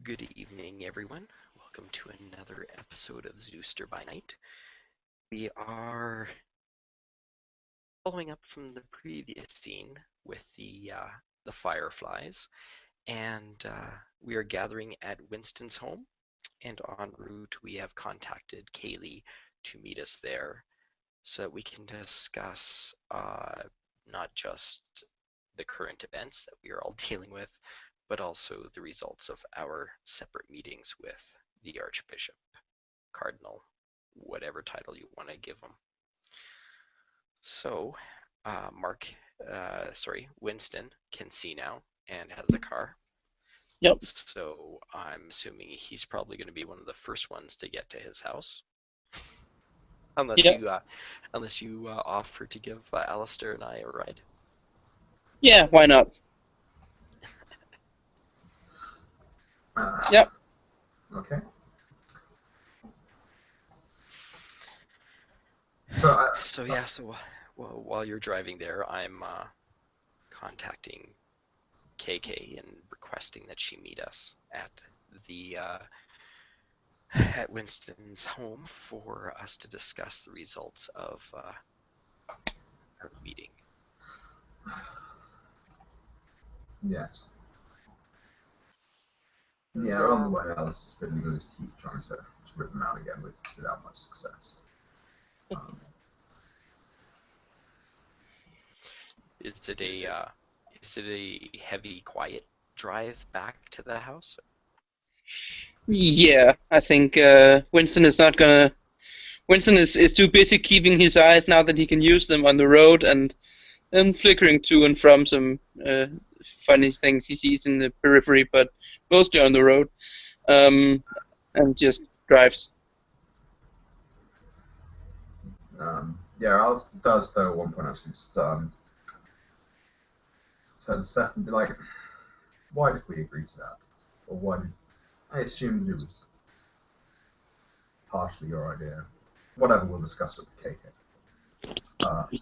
Good evening, everyone. Welcome to another episode of Zooster by Night. We are following up from the previous scene with the Fireflies, and we are gathering at Winston's home. And en route, we have contacted Kaylee to meet us there, so that we can discuss not just the current events that we are all dealing with, but also the results of our separate meetings with the Archbishop, Cardinal, whatever title you want to give him. So, Winston can see now and has a car. Yep. So I'm assuming he's probably going to be one of the first ones to get to his house, unless Yep. you offer to give Alistair and I a ride. Yeah, why not? Uh, Yep. okay. So, While you're driving there, I'm contacting KK and requesting that she meet us the uh, at Winston's home for us to discuss the results of our meeting. yes. Yeah, on the way, I was fiddling with his teeth trying to rip them out again without much success. Is it a heavy, quiet drive back to the house? Yeah, I think Winston is not gonna. Winston is too busy keeping his eyes now that he can use them on the road and flickering to and from some funny things he sees in the periphery, but mostly on the road. And just drives. Yeah, Alice does, though, at one point actually just turn to Seth and be like, why did we agree to that? Or why did I assumed it was partially your idea? Whatever, we'll discuss with the KK.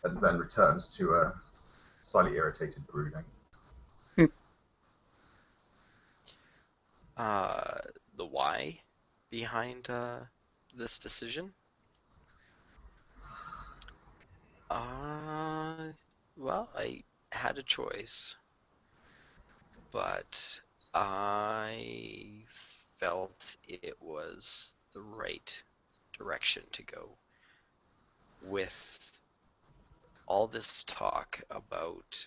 And then returns to a slightly irritated brooding. The why behind this decision? Well, I had a choice, but I felt it was the right direction to go. With all this talk about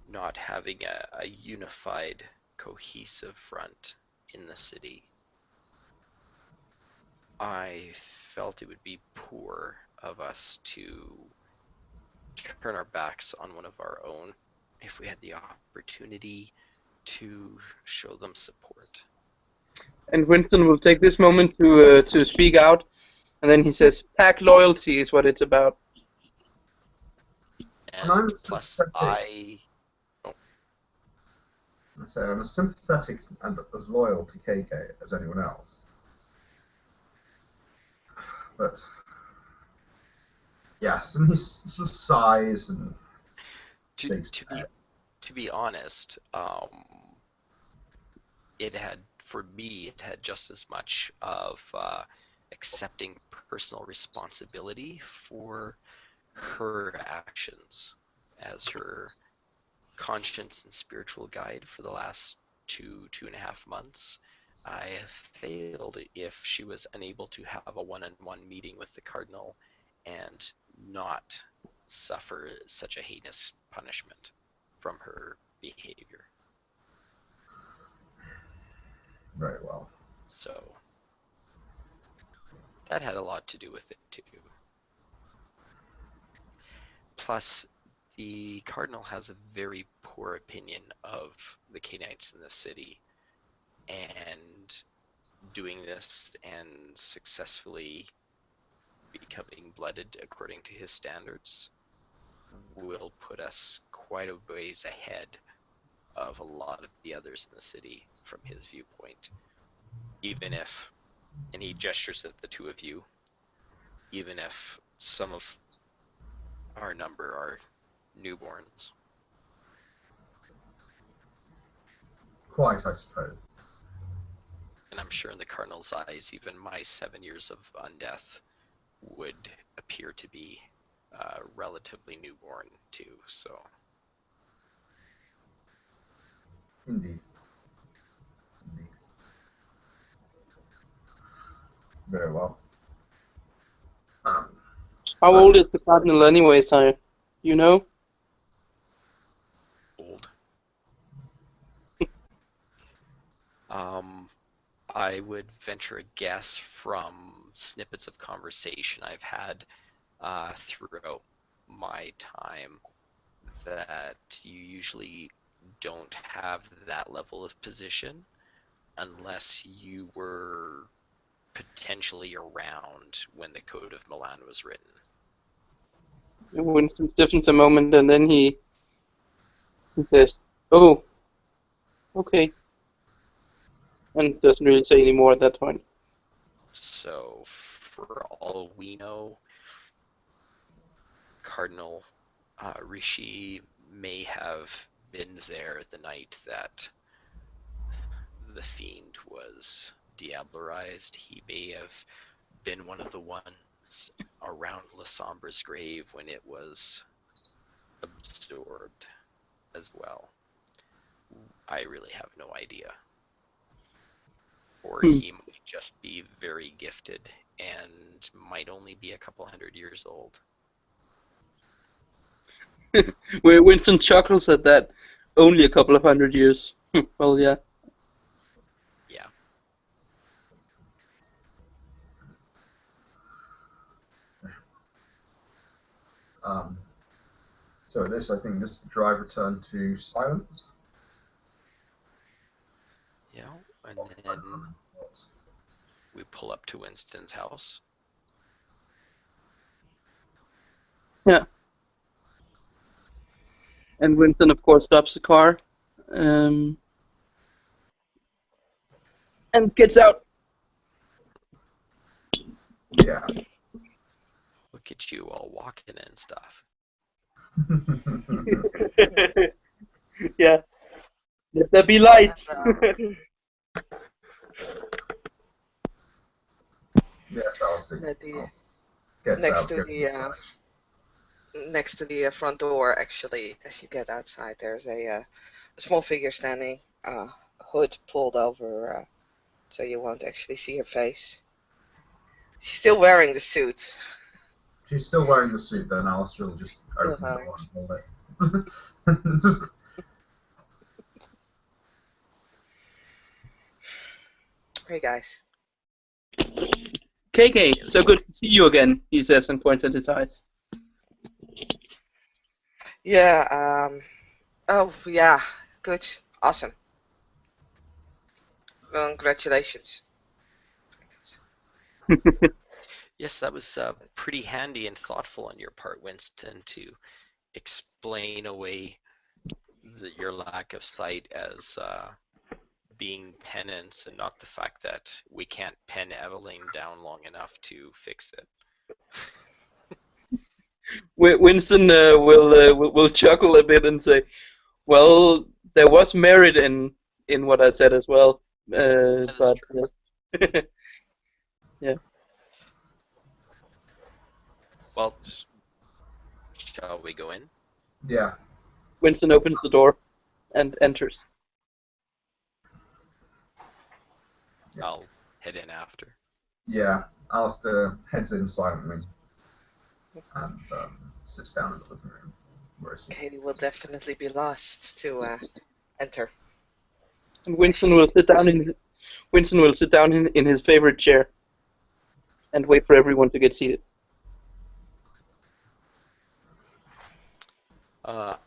not having a unified, cohesive front in the city, I felt it would be poor of us to turn our backs on one of our own if we had the opportunity to show them support. And Winston will take this moment to speak out, and then he says, "Pack loyalty is what it's about." And I'm And as plus, sympathetic. I say I'm as sympathetic and as loyal to KK as anyone else. But yes, and he's sort of sighs and to shakes to his be head. to be honest, it had for me it had just as much of accepting personal responsibility for her actions as her conscience and spiritual guide for the last 2.5 months. I failed if she was unable to have a one-on-one meeting with the cardinal and not suffer such a heinous punishment from her behavior. Very well. So that had a lot to do with it too. Plus, the cardinal has a very poor opinion of the Canaanites in the city, and doing this and successfully becoming blooded according to his standards will put us quite a ways ahead of a lot of the others in the city from his viewpoint. Even if, and he gestures at the two of you, even if some of our number are newborns. quite, I suppose. And I'm sure in the Cardinal's eyes, even my 7 years of undeath would appear to be relatively newborn too. So Indeed. Indeed. Very well. How So, old is the cardinal anyway, sire? You know? old. I would venture a guess from snippets of conversation I've had throughout my time that you usually don't have that level of position unless you were potentially around when the Code of Milan was written. Winston stiffens a moment and then he says, "Oh, okay," and doesn't really say any more at that point. So, for all we know, Cardinal Rishi may have been there the night that the fiend was diablerized. He may have been one of the ones around Lasombra's grave when it was absorbed as well. I really have no idea. Or he might just be very gifted and might only be a couple 100 years old. Where Winston chuckles at that. Only a couple of 100 years. Well, yeah. Yeah. So this, I think, just drive return to silence. Yeah. And then we pull up to Winston's house. Yeah. And Winston, of course, stops the car and gets out. Yeah. Look at you all walking and stuff. Yeah. Let there be light. Yes, Alistair. Next to the front door, actually, as you get outside, there's a small figure standing, hood pulled over, so you won't actually see her face. She's still wearing the suit. She's still wearing the suit, then Alistair will just open the door and hold it. Just, Hey guys. KK, so good to see you again, he says and points at his eyes. Yeah, oh yeah, good, awesome. Congratulations. Yes, that was pretty handy and thoughtful on your part, Winston, to explain away your lack of sight as being penance and not the fact that we can't pen Evelyn down long enough to fix it. Winston will chuckle a bit and say, "Well, there was merit in what I said as well, but yeah." Well, shall we go in? yeah. Winston opens the door and enters. I'll head in after. Yeah. Alistair heads in silently and sits down in the living room. Katie will definitely be lost to enter. And Winston will sit down in his favorite chair and wait for everyone to get seated.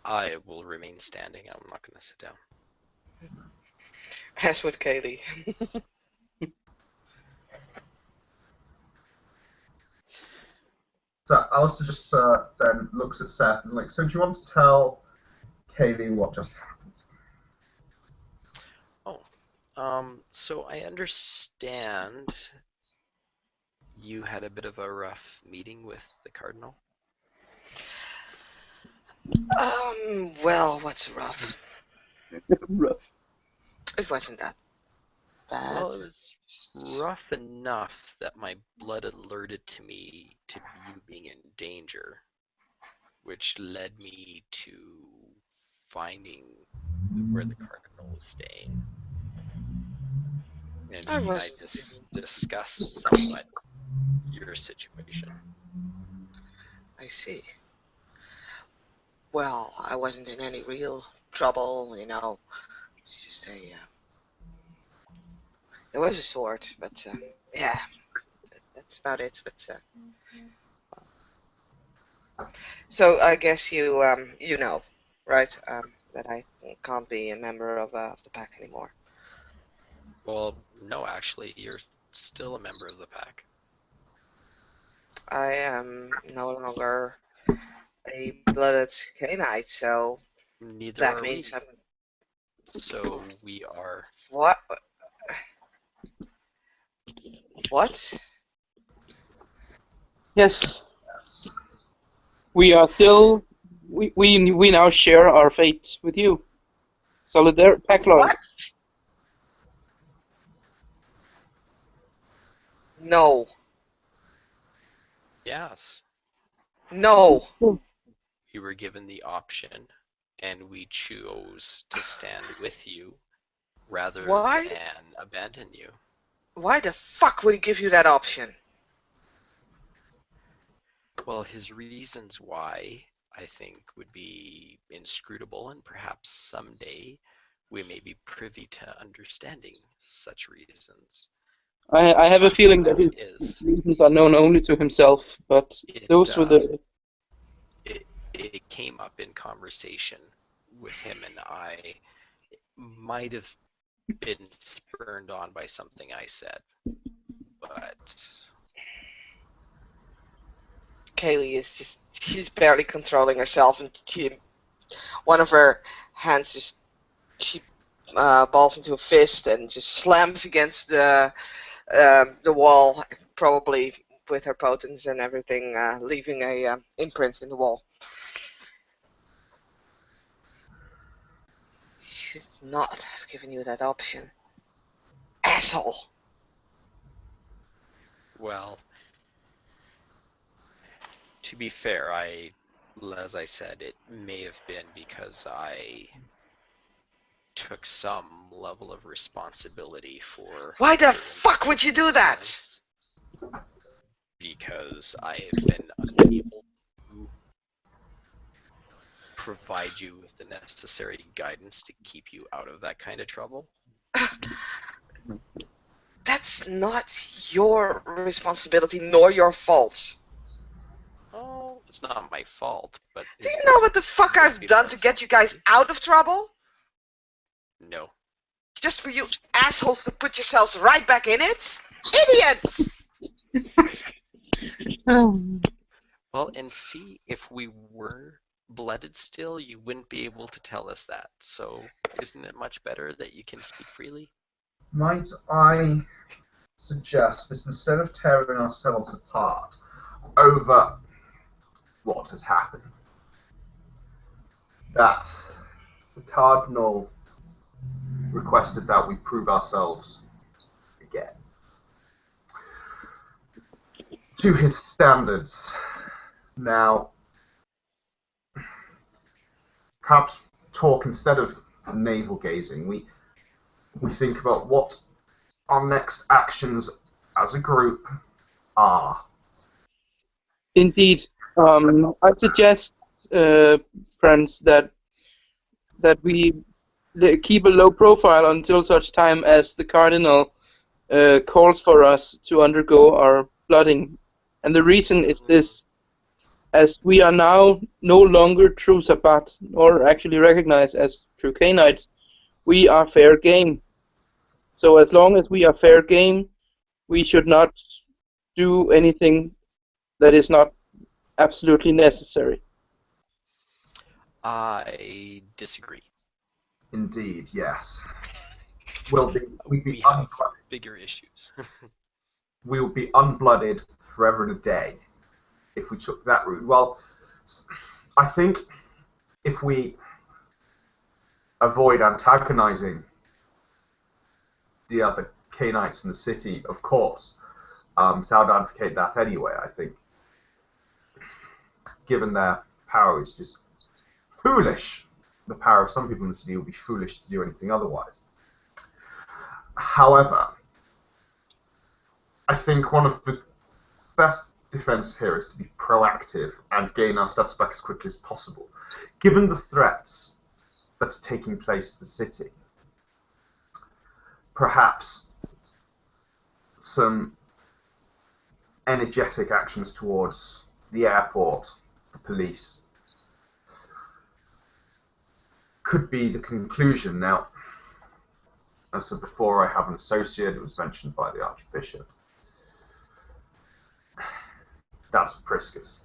I will remain standing. I'm not going to sit down. As with Katie. So Alistair just then looks at Seth and like, so do you want to tell Kaylee what just happened? So I understand you had a bit of a rough meeting with the Cardinal. Well, what's rough? Rough. It wasn't that bad. Well, it was rough enough that my blood alerted to me to you being in danger, which led me to finding where the cardinal was staying. And I he and I was. discussed somewhat your situation. I see. Well, I wasn't in any real trouble, you know. It's just a. There was a sword, but yeah, that's about it. But so I guess you know, right? That I can't be a member of the pack anymore. Well, no, actually, you're still a member of the pack. I am no longer a blooded canine, so Neither that are means we. I'm So we are. what? What? Yes, Yes. we are still. We now share our fate with you. Solidar pack loyalty. What? No, Yes. no. We were given the option, and we chose to stand with you rather Why? than abandon you. Why the fuck would he give you that option? Well, his reasons why, I think, would be inscrutable, and perhaps someday we may be privy to understanding such reasons. I have a But the feeling that his fact is, reasons are known only to himself, but it those were the. it came up in conversation with him, and I might have been spurned on by something I said, but Kaylee is she's barely controlling herself, and one of her hands she balls into a fist and just slams against the wall, probably with her potence and everything, leaving a imprint in the wall. Should not have given you that option, asshole. well, to be fair, as I said, it may have been because I took some level of responsibility for Why the your fuck would you do that? influence, because I have been unable to provide you with the necessary guidance to keep you out of that kind of trouble. That's not your responsibility nor your fault. Oh, it's not my fault, but Do it you know what the fuck would I've be done my to get you guys out of trouble? no. Just for you assholes to put yourselves right back in it? Idiots! Well, and see, if we were blooded still, you wouldn't be able to tell us that. So, isn't it much better that you can speak freely? Might I suggest that instead of tearing ourselves apart over what has happened, that the Cardinal requested that we prove ourselves again to his standards. Now, perhaps talk instead of navel gazing. We think about what our next actions as a group are. Indeed, I suggest, friends, that we keep a low profile until such time as the Cardinal calls for us to undergo our blooding. And the reason is this: as we are now no longer true Sabbat, or actually recognized as true Canaanites, we are fair game. So as long as we are fair game, we should not do anything that is not absolutely necessary. I disagree. Indeed, yes. We'd be We have unblooded. bigger issues. We would be unblooded forever and a day if we took that route. Well, I think if we avoid antagonizing the other Canaanites in the city, of course. So I would advocate that anyway. I think, given their power is just foolish, the power of some people in the city would be foolish to do anything otherwise. However, I think one of the best defense here is to be proactive and gain our steps back as quickly as possible. Given the threats that's taking place to the city, perhaps some energetic actions towards the airport, the police, could be the conclusion. Now, as I said before, I have an associate. It was mentioned by the Archbishop. That's Priscus.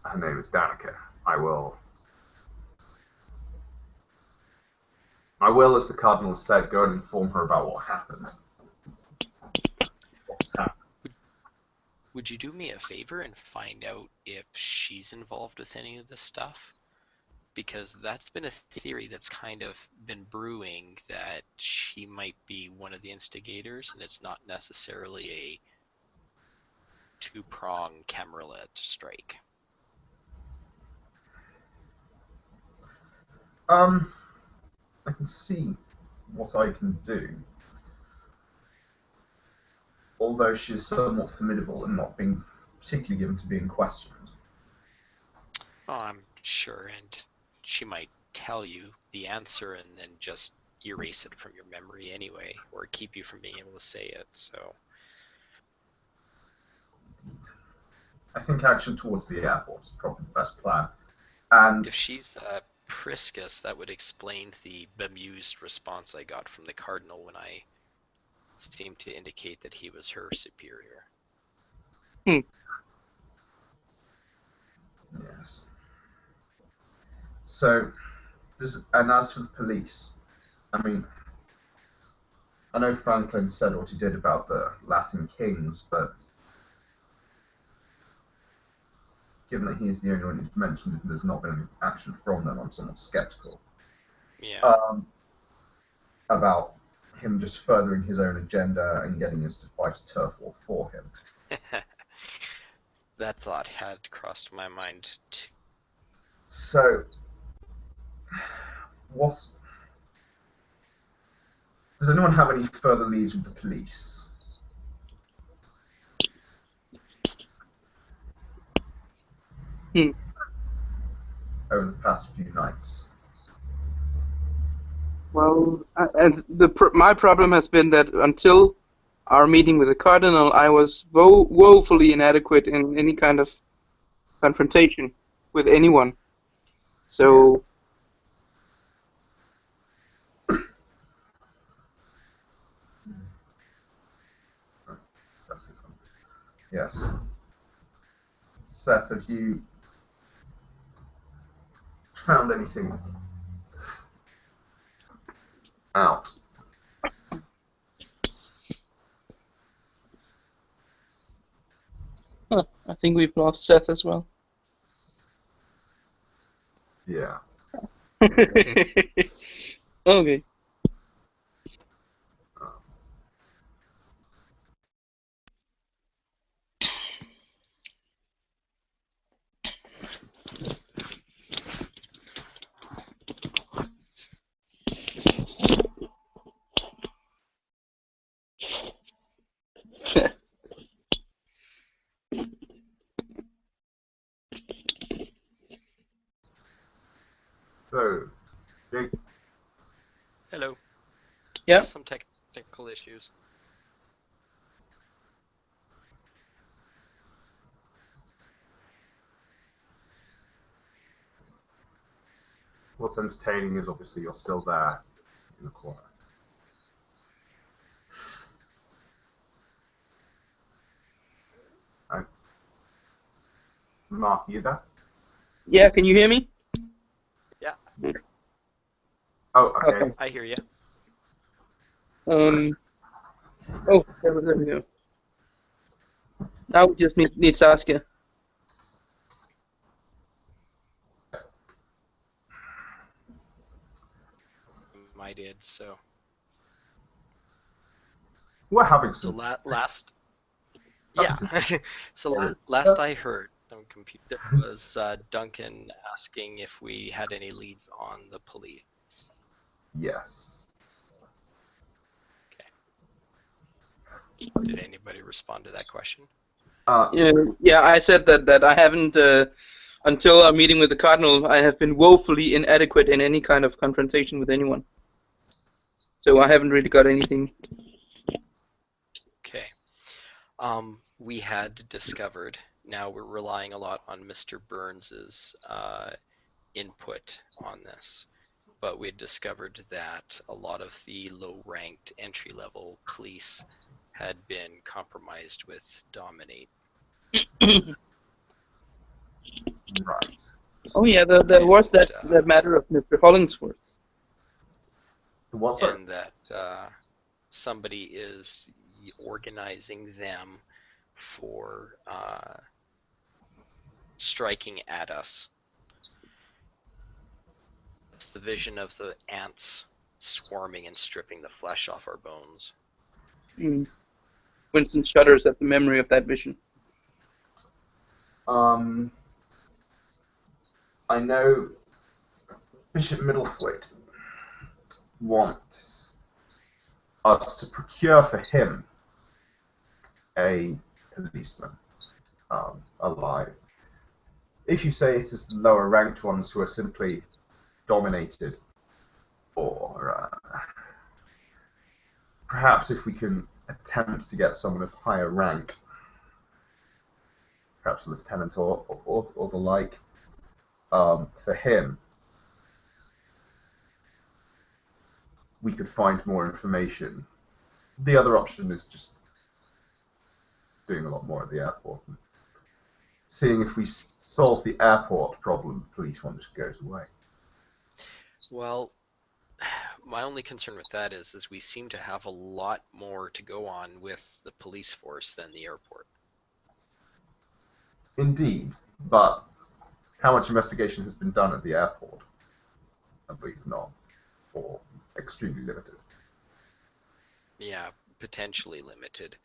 Her name is Danica. I will, as the Cardinal has said, go and inform her about what happened. What's happened. Would you do me a favor and find out if she's involved with any of this stuff? Because that's been a theory that's kind of been brewing, that she might be one of the instigators, and it's not necessarily a two-prong camerlet strike. I can see what I can do. Although she's somewhat formidable and not being particularly given to being questioned. Oh, I'm sure, and she might tell you the answer and then just erase it from your memory anyway, or keep you from being able to say it, so... I think action towards the airport is probably the best plan. And if she's Priscus, that would explain the bemused response I got from the Cardinal when I seemed to indicate that he was her superior. yes. So, and as for the police, I mean, I know Franklin said what he did about the Latin kings, but given that he's the only one who's mentioned it and there's not been any action from them, I'm somewhat skeptical. Yeah. About him just furthering his own agenda and getting us to fight a turf war for him. That thought had crossed my mind too. So, does anyone have any further leads with the police? Over the past few nights? Well, and my problem has been that until our meeting with the Cardinal, I was woefully inadequate in any kind of confrontation with anyone. So, yes. Seth, have you found anything out? I think we've lost Seth as well. Yeah. Okay. So, Jake, Hello. Yeah. Just some technical issues. what's entertaining is obviously you're still there in the corner. Mark, you there? Yeah, can you hear me? Yeah. Oh, okay. Okay. I hear you. Oh, there we go. Now we just need Saskia. I did, so... We're having So some. last, Happy yeah. to So hear it. last I heard on computer was Duncan asking if we had any leads on the police. Yes. Did anybody respond to that question? Yeah, I said that I haven't until our meeting with the cardinal. I have been woefully inadequate in any kind of confrontation with anyone. So I haven't really got anything. Okay. We had discovered, now we're relying a lot on Mr. Burns's input on this, but we had discovered that a lot of the low-ranked entry-level police had been compromised with Dominate. Right. Oh yeah, there was that And, matter of Mr. Hollingsworth. What's that? and that somebody is organizing them for striking at us. It's the vision of the ants swarming and stripping the flesh off our bones. Mm. Winston shudders at the memory of that vision. I know Bishop Middlethwaite wants us to procure for him a policeman alive. If you say it is the lower ranked ones who are simply dominated, or perhaps if we can attempt to get someone of higher rank, perhaps a lieutenant or the like, for him, we could find more information. The other option is just doing a lot more at the airport. And seeing if we solve the airport problem, the police one just goes away. Well, my only concern with that is we seem to have a lot more to go on with the police force than the airport. Indeed, but how much investigation has been done at the airport? I believe not, or extremely limited. Yeah, potentially limited.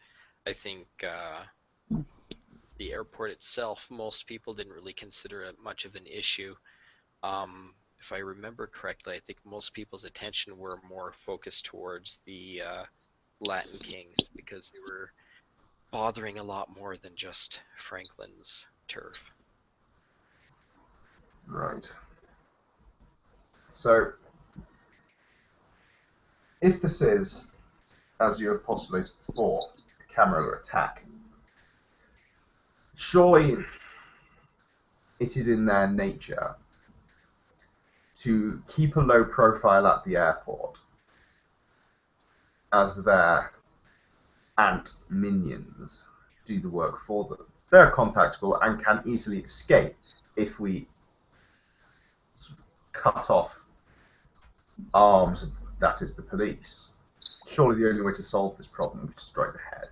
I think the airport itself, most people didn't really consider it much of an issue. If I remember correctly, I think most people's attention were more focused towards the Latin Kings because they were bothering a lot more than just Franklin's turf. Right. So, if this is, as you have postulated before, a camera attack, surely it is in their nature to keep a low profile at the airport as their ant minions do the work for them. They're contactable and can easily escape if we cut off arms of, that is, the police. Surely the only way to solve this problem is to strike the head.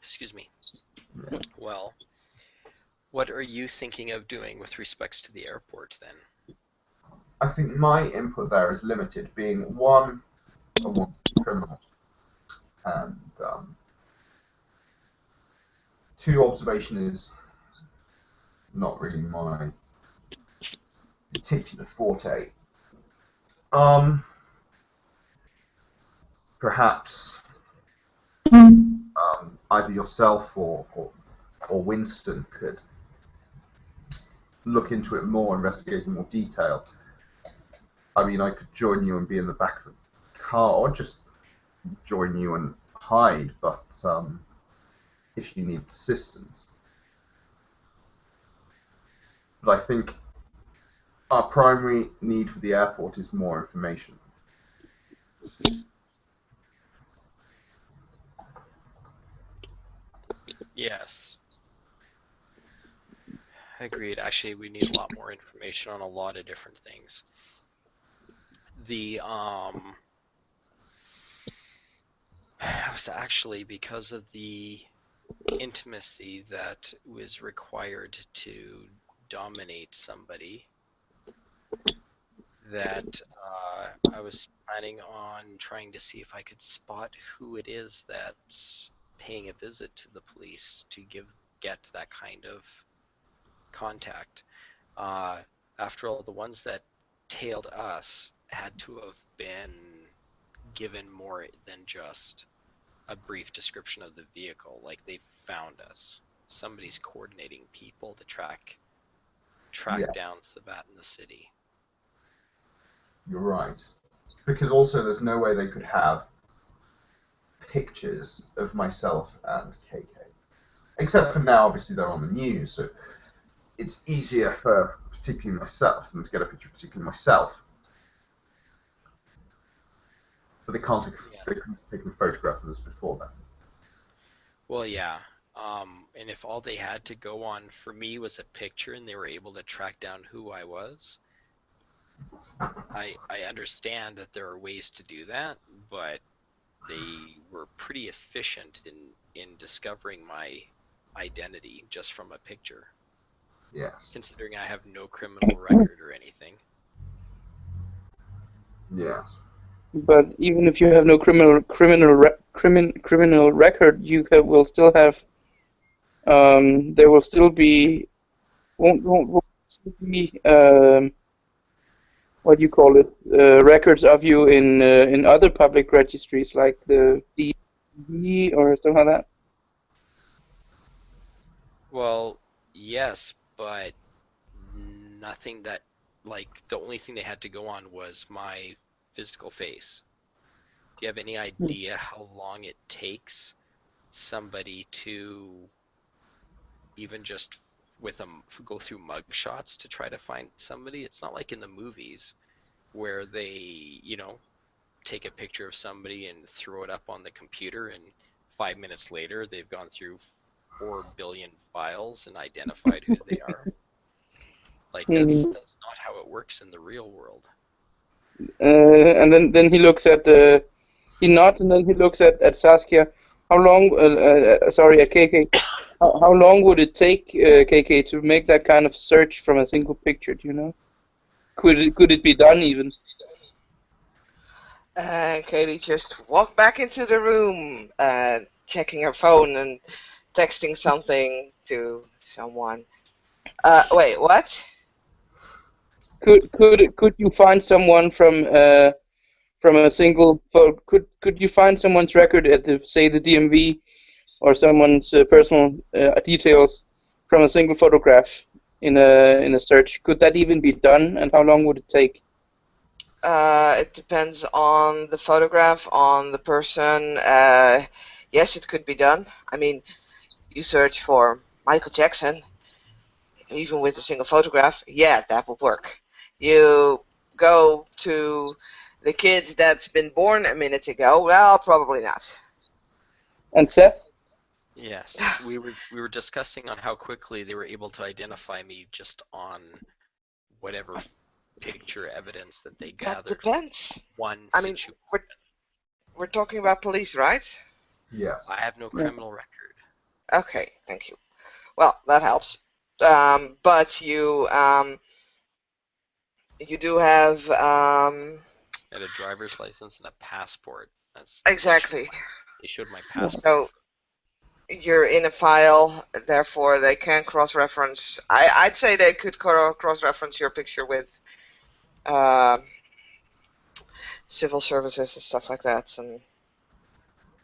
Excuse me. Well, what are you thinking of doing with respects to the airport then? I think my input there is limited, being one, a wanted criminal, and two, observation is not really my particular forte. Perhaps either yourself or Winston could look into it more, investigate in more detail. I mean, I could join you and be in the back of the car, or just join you and hide, but if you need assistance. But I think our primary need for the airport is more information. Yes. Agreed. Actually, we need a lot more information on a lot of different things. The That was actually because of the intimacy that was required to dominate somebody that I was planning on trying to see if I could spot who it is that's paying a visit to the police to get that kind of contact. Uh, After all, the ones that tailed us had to have been given more than just a brief description of the vehicle. Like they found us. Somebody's coordinating people to track Yeah, down Sabat in the city. you're right. Because also, there's no way they could have pictures of myself and KK. Except for now, obviously, they're on the news, so it's easier for particularly myself than to get a picture of particularly myself. But Yeah. they couldn't have taken a photograph of us before then. Well, yeah. And if all they had to go on for me was a picture and they were able to track down who I was, I understand that there are ways to do that, but they were pretty efficient in discovering my identity just from a picture, Yes. considering I have no criminal record or anything. Yes. But even if you have no criminal record, you will still have. There will still be won't still be what do you call it, records of you in other public registries like the DMV or something like that. Well, yes, but nothing that, like, the only thing they had to go on was my physical face. Do you have any idea how long it takes somebody to even just go through mug shots to try to find somebody? It's not like in the movies where they, take a picture of somebody and throw it up on the computer, and 5 minutes later they've gone through 4 billion files and identified who they are. Like Mhm. that's not how it works in the real world. And then he looks at he nods and then he looks at Saskia. How long? Sorry, at KK. How long would it take KK to make that kind of search from a single picture? Do you know? Could it be done even? And Katie just walked back into the room, checking her phone and texting something to someone. Wait, what? Could you find someone from a single could you find someone's record at the say the DMV or someone's personal details from a single photograph in a search? Could that even be done, and how long would it take? It depends on the photograph, on the person. Yes, it could be done. I mean, you search for Michael Jackson, even with a single photograph, yeah, that would work. You go to the kid that's been born a minute ago, well, probably not. And Seth? Yes, we were discussing on how quickly they were able to identify me just on whatever picture evidence that they That gathered. depends. One I mean, situation. we're talking about police, right? Yes. I have no criminal record. Okay, thank you. Well, that helps. But you do have I had a driver's license and a passport. exactly. They showed my passport. So you're in a file, therefore they can cross-reference. I'd say they could cross-reference your picture with civil services and stuff like that. And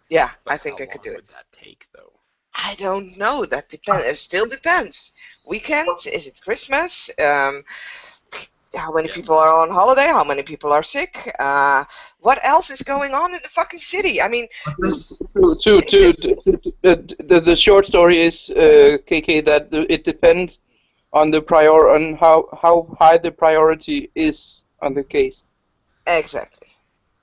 yeah, But I think how they could long do would it. that take, though? I don't know. That depends. It still depends. Weekend? Is it Christmas? How many Yeah. people are on holiday? How many people are sick? What else is going on in the fucking city? I mean, The short story is KK that it depends on on how high the priority is on the case. exactly.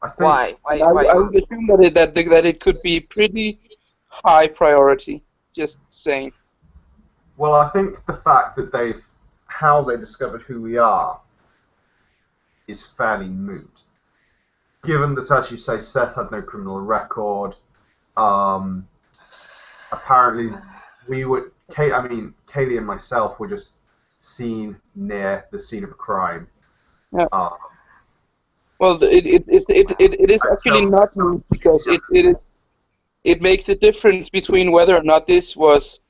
I think. Why? And Why I you would ask? assume that it could be pretty high priority. Just saying. Well, I think the fact that how they discovered who we are is fairly moot. Given that, as you say, Seth had no criminal record, apparently Kaylee and myself were just seen near the scene of a crime. Yeah. Um, Well, it is actually not moot because it makes a difference between whether or not this was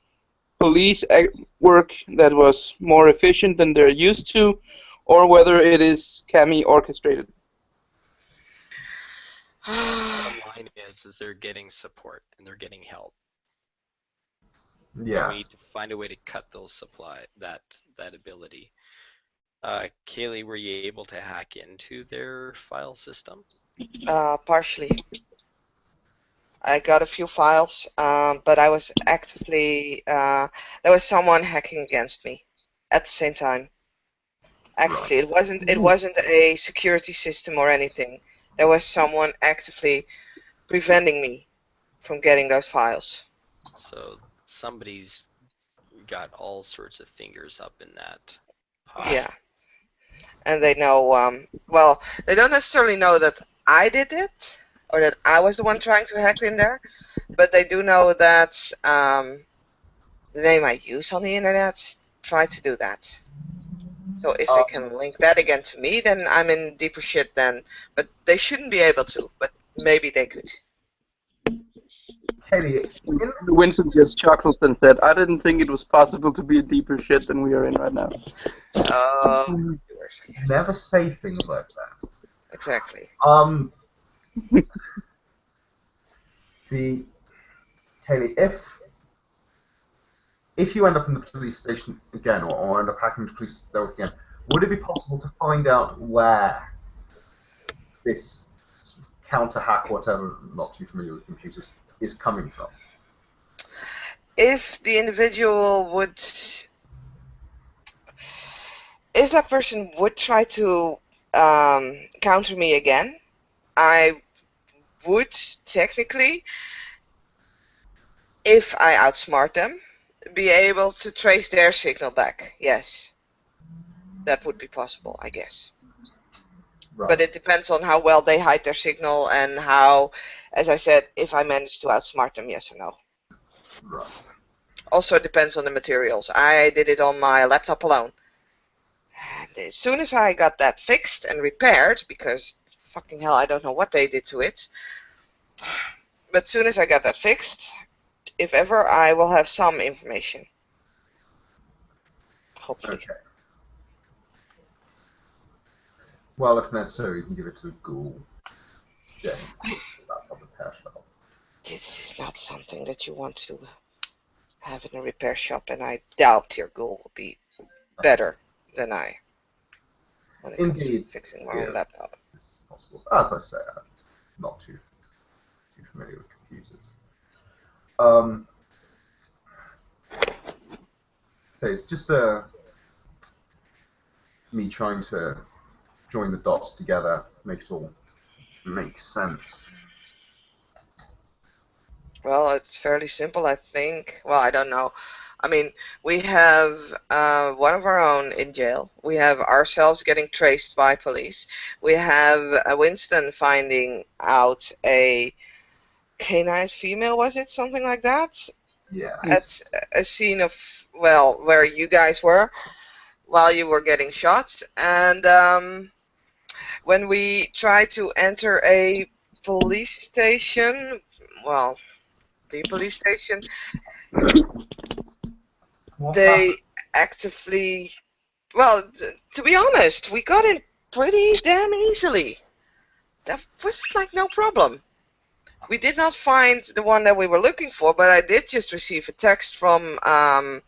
police work that was more efficient than they're used to, or whether it is Cammy orchestrated. Bottom line is they're getting support and they're getting help. And we yes. need to find a way to cut those that ability. Kaylee, were you able to hack into their file system? Partially. I got a few files, but I was actively there was someone hacking against me at the same time. Actively, it wasn't a security system or anything. There was someone actively preventing me from getting those files. So somebody's got all sorts of fingers up in that pot. Yeah, and they know. Well, they don't necessarily know that I did it or that I was the one trying to hack in there, but they do know that the name I use on the internet tried to do that. So if they can link that again to me, then I'm in deeper shit then. But they shouldn't be able to, but maybe they could. Kaylee, Winston just chuckled and said, "I didn't think it was possible to be in deeper shit than we are in right now." never say things like that. Exactly. Kaylee, if you end up in the police station again, or end up hacking the police network again, would it be possible to find out where this counter hack, whatever, not too familiar with computers, is coming from? If the individual would, if that person would try to counter me again, I would technically, if I outsmart them, be able to trace their signal back. Yes, that would be possible, I guess. Right. But it depends on how well they hide their signal and how, as I said, if I manage to outsmart them, yes or no. Right. Also, it depends on the materials. I did it on my laptop alone. And as soon as I got that fixed and repaired, because fucking hell, I don't know what they did to it, but as soon as I got that fixed, if ever, I will have some information. Hopefully. Okay. Well, if necessary, you can give it to the ghoul. James, on the repair shop. This is not something that you want to have in a repair shop, and I doubt your ghoul will be better than I when it comes to fixing my own laptop. This is possible. As I say, I'm not too familiar with computers. So it's just me trying to join the dots together, make it all make sense. Well, it's fairly simple, I think. Well, I don't know. I mean, we have one of our own in jail. We have ourselves getting traced by police. We have Winston finding out a canine female, was it? Something like that? Yeah. At a scene of, well, where you guys were while you were getting shot. And when we tried to enter a police station, well, the police station, they actively, well, to be honest, we got in pretty damn easily. That was like no problem. We did not find the one that we were looking for, but I did just receive a text from the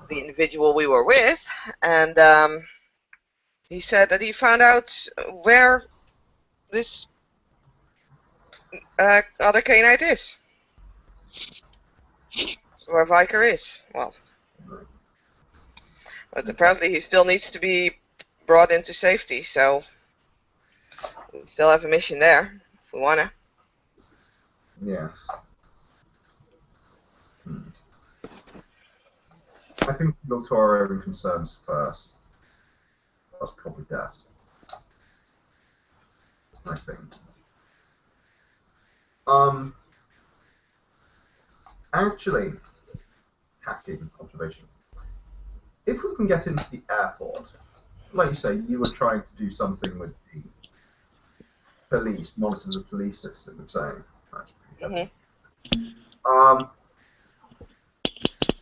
individual we were with, and he said that he found out where this other canine is. Where Viker is. Well, but apparently he still needs to be brought into safety, so we still have a mission there if we wanna. Yes. I think we'll look to our own concerns first. That's probably best. I think. Actually, hacking observation. If we can get into the airport, like you say, you were trying to do something with the police, monitor the police system, and saying that's pretty heavy. Um,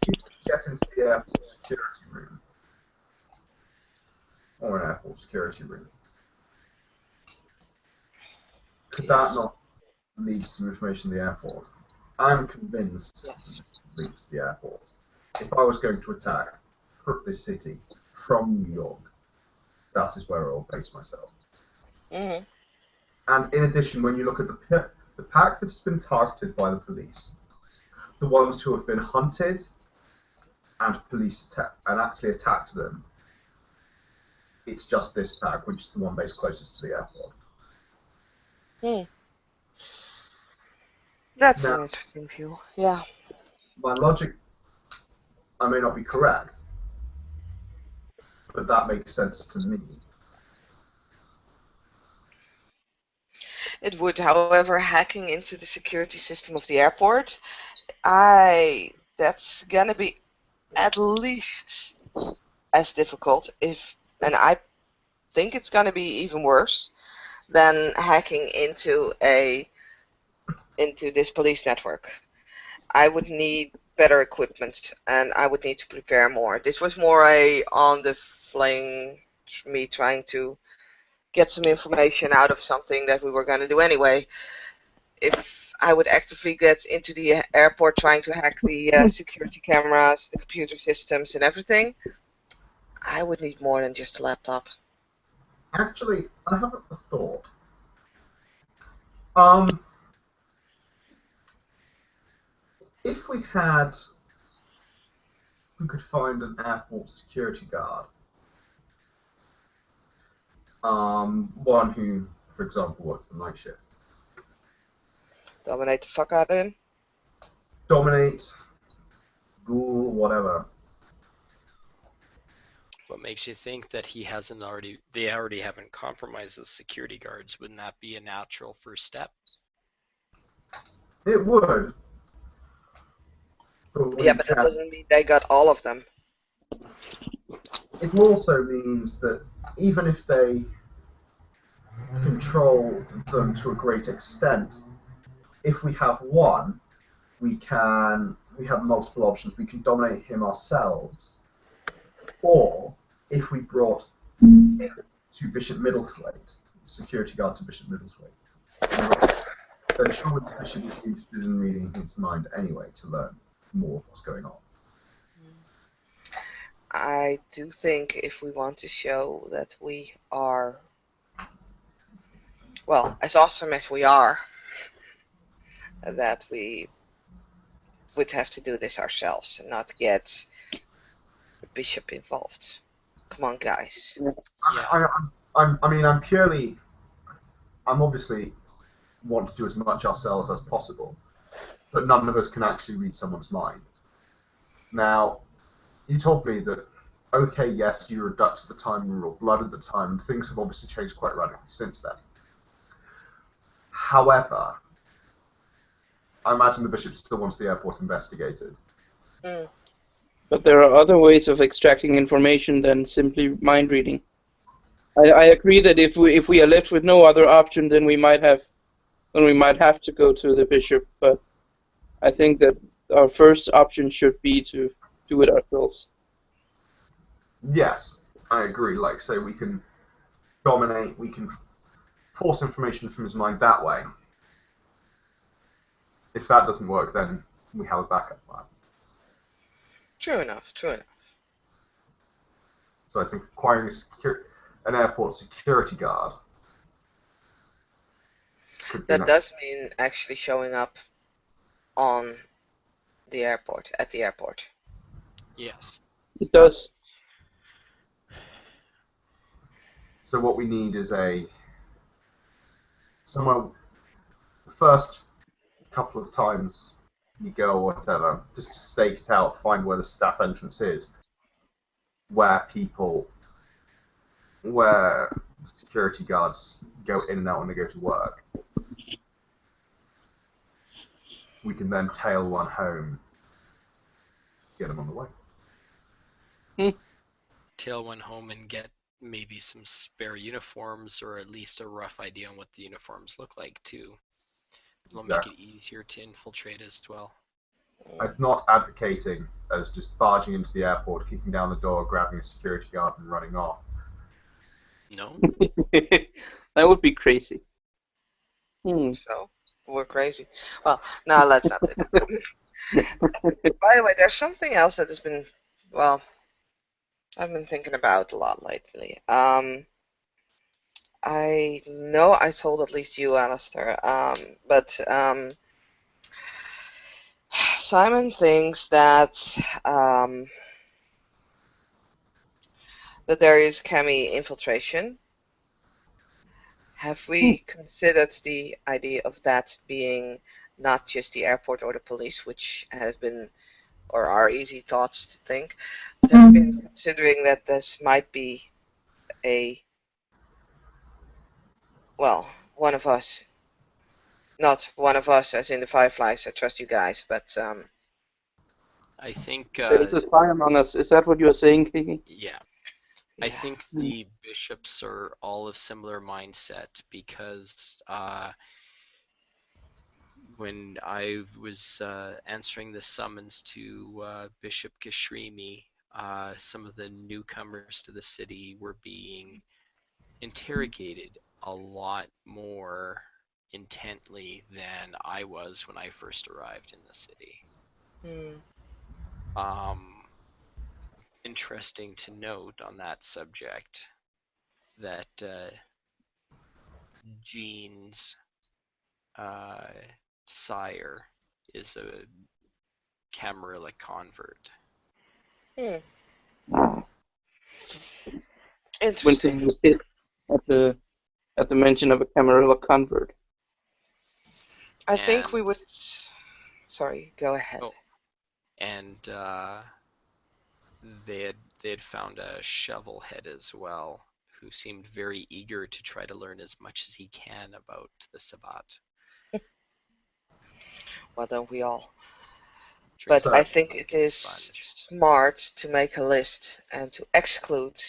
you can get into the airport security room or an airport security room. Could that not lead to some information to the airport? I'm convinced Yes. it leads to the airport. If I was going to attack this city from New York, that is where I'll base myself. Mm-hmm. And in addition, when you look at the pack that's been targeted by the police, the ones who have been hunted and police and actually attacked them, it's just this pack, which is the one based closest to the airport. That's Now, an interesting view. Yeah. my logic, I may not be correct, but that makes sense to me. It would, however, hacking into the security system of the airport, that's gonna be at least as difficult, and I think it's gonna be even worse than hacking into this police network. I would need better equipment, and I would need to prepare more. This was more a on the fling, me trying to get some information out of something that we were going to do anyway. If I would actively get into the airport trying to hack the security cameras, the computer systems, and everything, I would need more than just a laptop. Actually, I have a thought. If we could find an airport security guard, one who, for example, works the night shift, Dominate the fuck out of him. dominate, ghoul, whatever. What makes you think that they already haven't compromised the security guards? Wouldn't that be a natural first step? It would. But Yeah, but that doesn't mean they got all of them. It also means that even if they control them to a great extent, if we have one, we have multiple options. We can dominate him ourselves, or if we brought him to Bishop Middlethwaite, security guard to Bishop Middlethwaite, then surely the bishop would be interested in reading his mind anyway to learn more of what's going on. I do think if we want to show that we are, well, as awesome as we are, that we would have to do this ourselves and not get the bishop involved. Come on, guys. Yeah. I'm obviously want to do as much ourselves as possible, but none of us can actually read someone's mind. Now, you told me that, okay, yes, you were Dutch at the time, you were all blood at the time, and things have obviously changed quite radically since then. However, I imagine the bishop still wants the airport investigated. But there are other ways of extracting information than simply mind reading. I agree that if we are left with no other option, then we might have to go to the bishop. But I think that our first option should be to do it ourselves. Yes, I agree. Like, say, we can dominate, we can force information from his mind that way. If that doesn't work, then we have a backup plan. True enough. So I think acquiring an airport security guard could be That does mean actually showing up on the airport, at the airport. Yes. It does. So what we need is somewhere, the first couple of times you go or whatever, just to stake it out, find where the staff entrance is, where security guards go in and out when they go to work. we can then tail one home, get them on the way. Tail one home and get maybe some spare uniforms, or at least a rough idea on what the uniforms look like too. It'll make it easier to infiltrate as well. I'm not advocating as just barging into the airport, kicking down the door, grabbing a security guard, and running off. No? That would be crazy. So, we're crazy. Well, no, let's not do that. By the way, there's something else that has been, well, I've been thinking about a lot lately. I know I told at least you, Alistair, but Simon thinks that that there is Cammy infiltration. Have we considered the idea of that being not just the airport or the police, which have been or are easy thoughts to think, but have been considering that this might be one of us. Not one of us as in the Fireflies, I trust you guys, but I think There's a spy among us. Is that what you are saying, Kiki? yeah. I think the bishops are all of similar mindset, because when I was answering the summons to Bishop Kashrimi, some of the newcomers to the city were being interrogated a lot more intently than I was when I first arrived in the city. Interesting to note on that subject that Jean's sire is a Camarilla convert. Interesting. Winston was hit at the mention of a Camarilla convert. I think we would. Sorry, go ahead. Oh, and they had found a shovelhead as well, who seemed very eager to try to learn as much as he can about the Sabbat. Well, don't we all? But I think it is smart to make a list and to exclude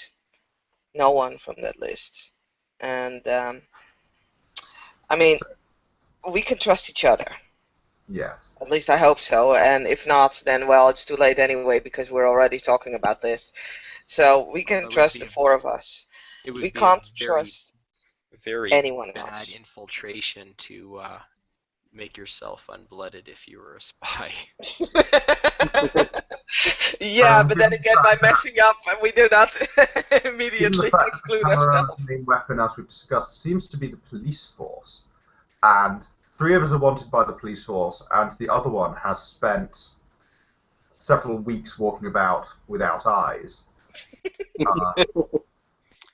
no one from that list. And I mean, we can trust each other. Yes. At least I hope so. And if not, then well, it's too late anyway, because we're already talking about this. So we can trust the four of us. We can't trust anyone else. Bad infiltration to make yourself unblooded if you were a spy. Yeah, but then again, by messing up, we do not immediately exclude ourselves. The main weapon, as we've discussed, seems to be the police force. And 3 of us are wanted by the police force, and the other one has spent several weeks walking about without eyes.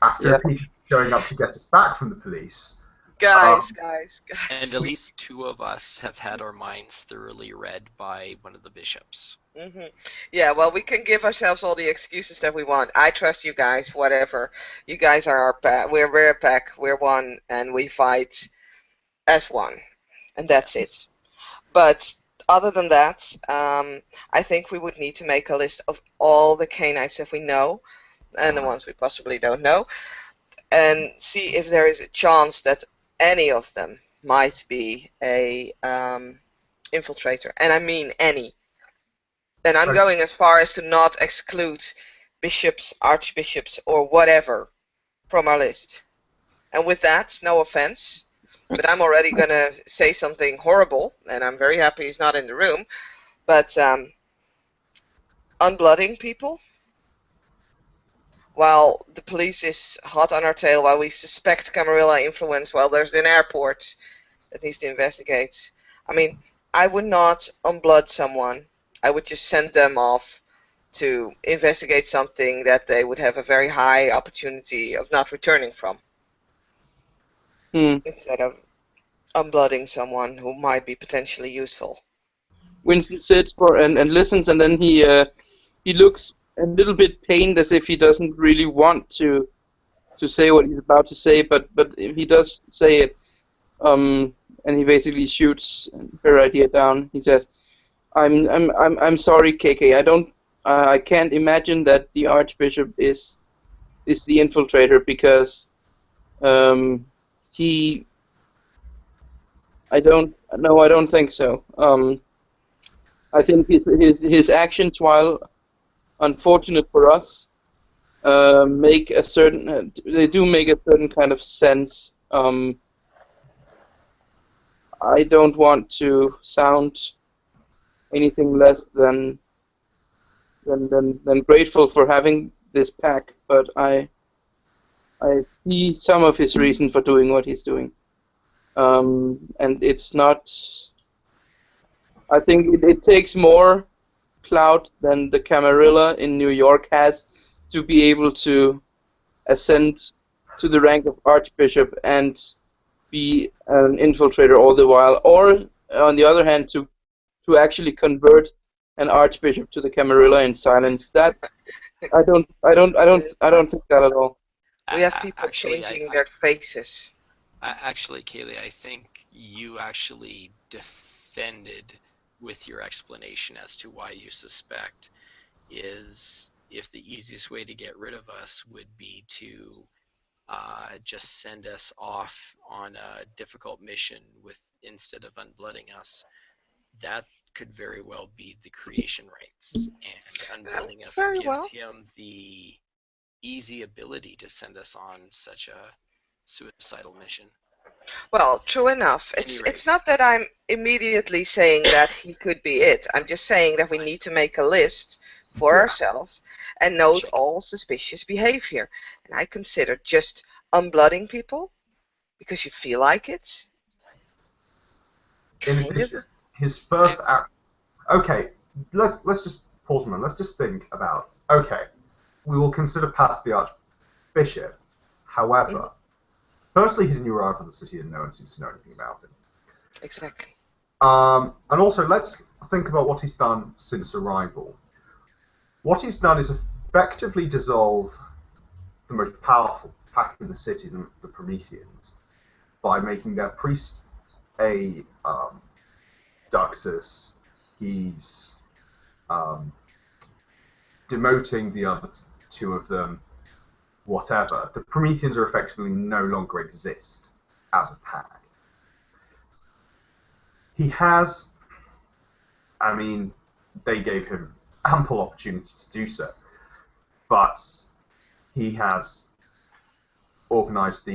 After Peter showing up to get us back from the police. Guys. And at least 2 of us have had our minds thoroughly read by one of the bishops. Yeah, well, we can give ourselves all the excuses that we want. I trust you guys, whatever. You guys are our pack. We're a pack. We're one, and we fight as one. And that's it. But other than that, I think we would need to make a list of all the canines that we know, and the ones we possibly don't know, and see if there is a chance that any of them might be a infiltrator. And I mean any. And I'm going as far as to not exclude bishops, archbishops, or whatever from our list. And with that, no offense, but I'm already going to say something horrible, and I'm very happy he's not in the room, but unblooding people, while the police is hot on our tail, while we suspect Camarilla influence, while there's an airport that needs to investigate. I mean, I would not unblood someone. I would just send them off to investigate something that they would have a very high opportunity of not returning from. Instead of unblooding someone who might be potentially useful. Winston sits and listens, and then he looks a little bit pained, as if he doesn't really want to say what he's about to say, but he does say it. he basically shoots her idea down. He says, I'm sorry, KK. I can't imagine that the Archbishop is the infiltrator because he. I don't think so. I think his actions, while unfortunate for us, make a certain. They do make a certain kind of sense. I don't want to sound anything less than grateful for having this pack, but I see some of his reason for doing what he's doing, and it's not. I think it takes more clout than the Camarilla in New York has to be able to ascend to the rank of Archbishop and be an infiltrator all the while, or on the other hand, to actually convert an Archbishop to the Camarilla in silence. That I don't think that at all. We have people Actually, changing their faces. Actually, Kaylee, I think you actually defended with your explanation as to why you suspect is if the easiest way to get rid of us would be to just send us off on a difficult mission with instead of unblooding us. That could very well be the creation rights, and unblooding us Very gives well. him the easy ability to send us on such a suicidal mission. Well, true enough. Any It's rate, not that I'm immediately saying that he could be it. I'm just saying that we need to make a list for Yeah. ourselves and note all suspicious behavior. And I consider just unblooding people because you feel like it. In Kind of. addition, his first act. Okay, let's just pause a moment. Let's just think about. Okay, we will consider past the Archbishop. However, firstly, he's a new arrival in the city and no one seems to know anything about him. Exactly. And also, let's think about what he's done since arrival. What he's done is effectively dissolve the most powerful pack in the city, the Prometheans, by making their priest a Ductus. He's demoting the other two of them, whatever. The Prometheans are effectively no longer exist as a pack. He has, I mean, they gave him ample opportunity to do so, but he has organized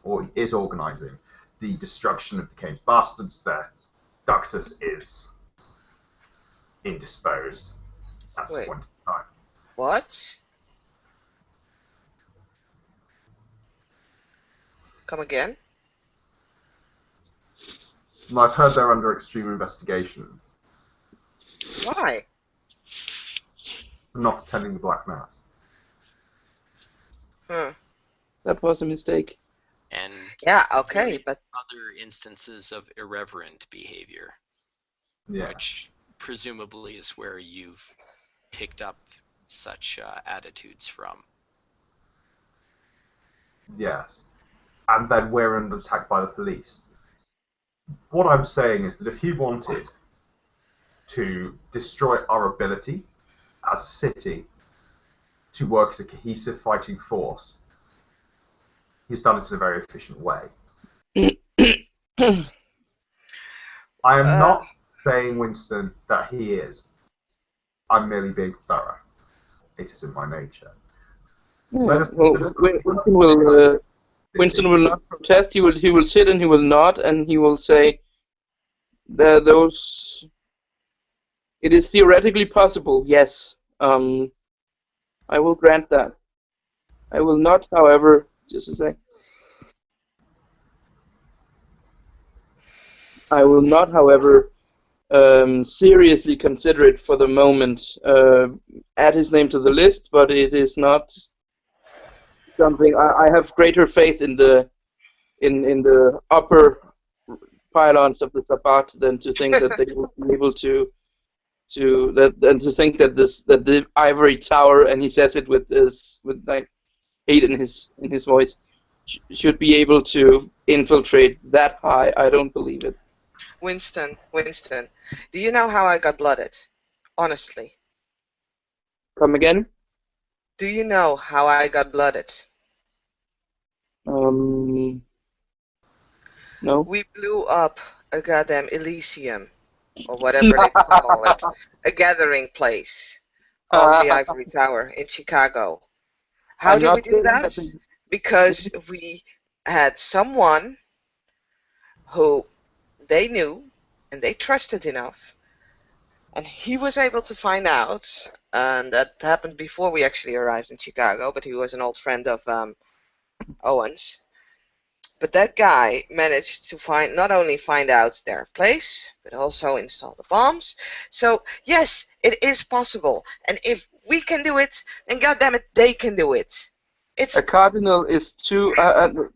or is organizing the destruction of the Kane's bastards. Their Ductus is indisposed at this point in time. What? Come again? And I've heard they're under extreme investigation Why? for not attending the Black Mass. That was a mistake. and Yeah, okay, various but other instances of irreverent behavior, Yeah. which presumably is where you've picked up such attitudes from. Yes. And then we're under attack by the police. What I'm saying is that if he wanted to destroy our ability as a city to work as a cohesive fighting force, he's done it in a very efficient way. I am not saying, Winston, that he is. I'm merely being thorough. It is in my nature. Well, Winston will not protest. He will sit and he will nod and he will say that it is theoretically possible. Yes, I will grant that. I will not, however, just a sec. I will not, however, seriously consider it for the moment. Add his name to the list, but it is not something. I have greater faith in the upper pylons of the Sabbat than to think that they will be able to think that the ivory tower, and he says it with like hate in his voice, should be able to infiltrate that high. I don't believe it. Winston, do you know how I got blooded? Honestly. Come again? Do you know how I got blooded? No. We blew up a goddamn Elysium, or whatever they call it, a gathering place of the Ivory Tower in Chicago. How I'm did we not do saying that? Because we had someone who they knew and they trusted enough, and he was able to find out, and that happened before we actually arrived in Chicago, but he was an old friend of Owen's. But that guy managed to not only find out their place, but also install the bombs. So yes, it is possible. And if we can do it, then goddammit, they can do it. It's a cardinal is too.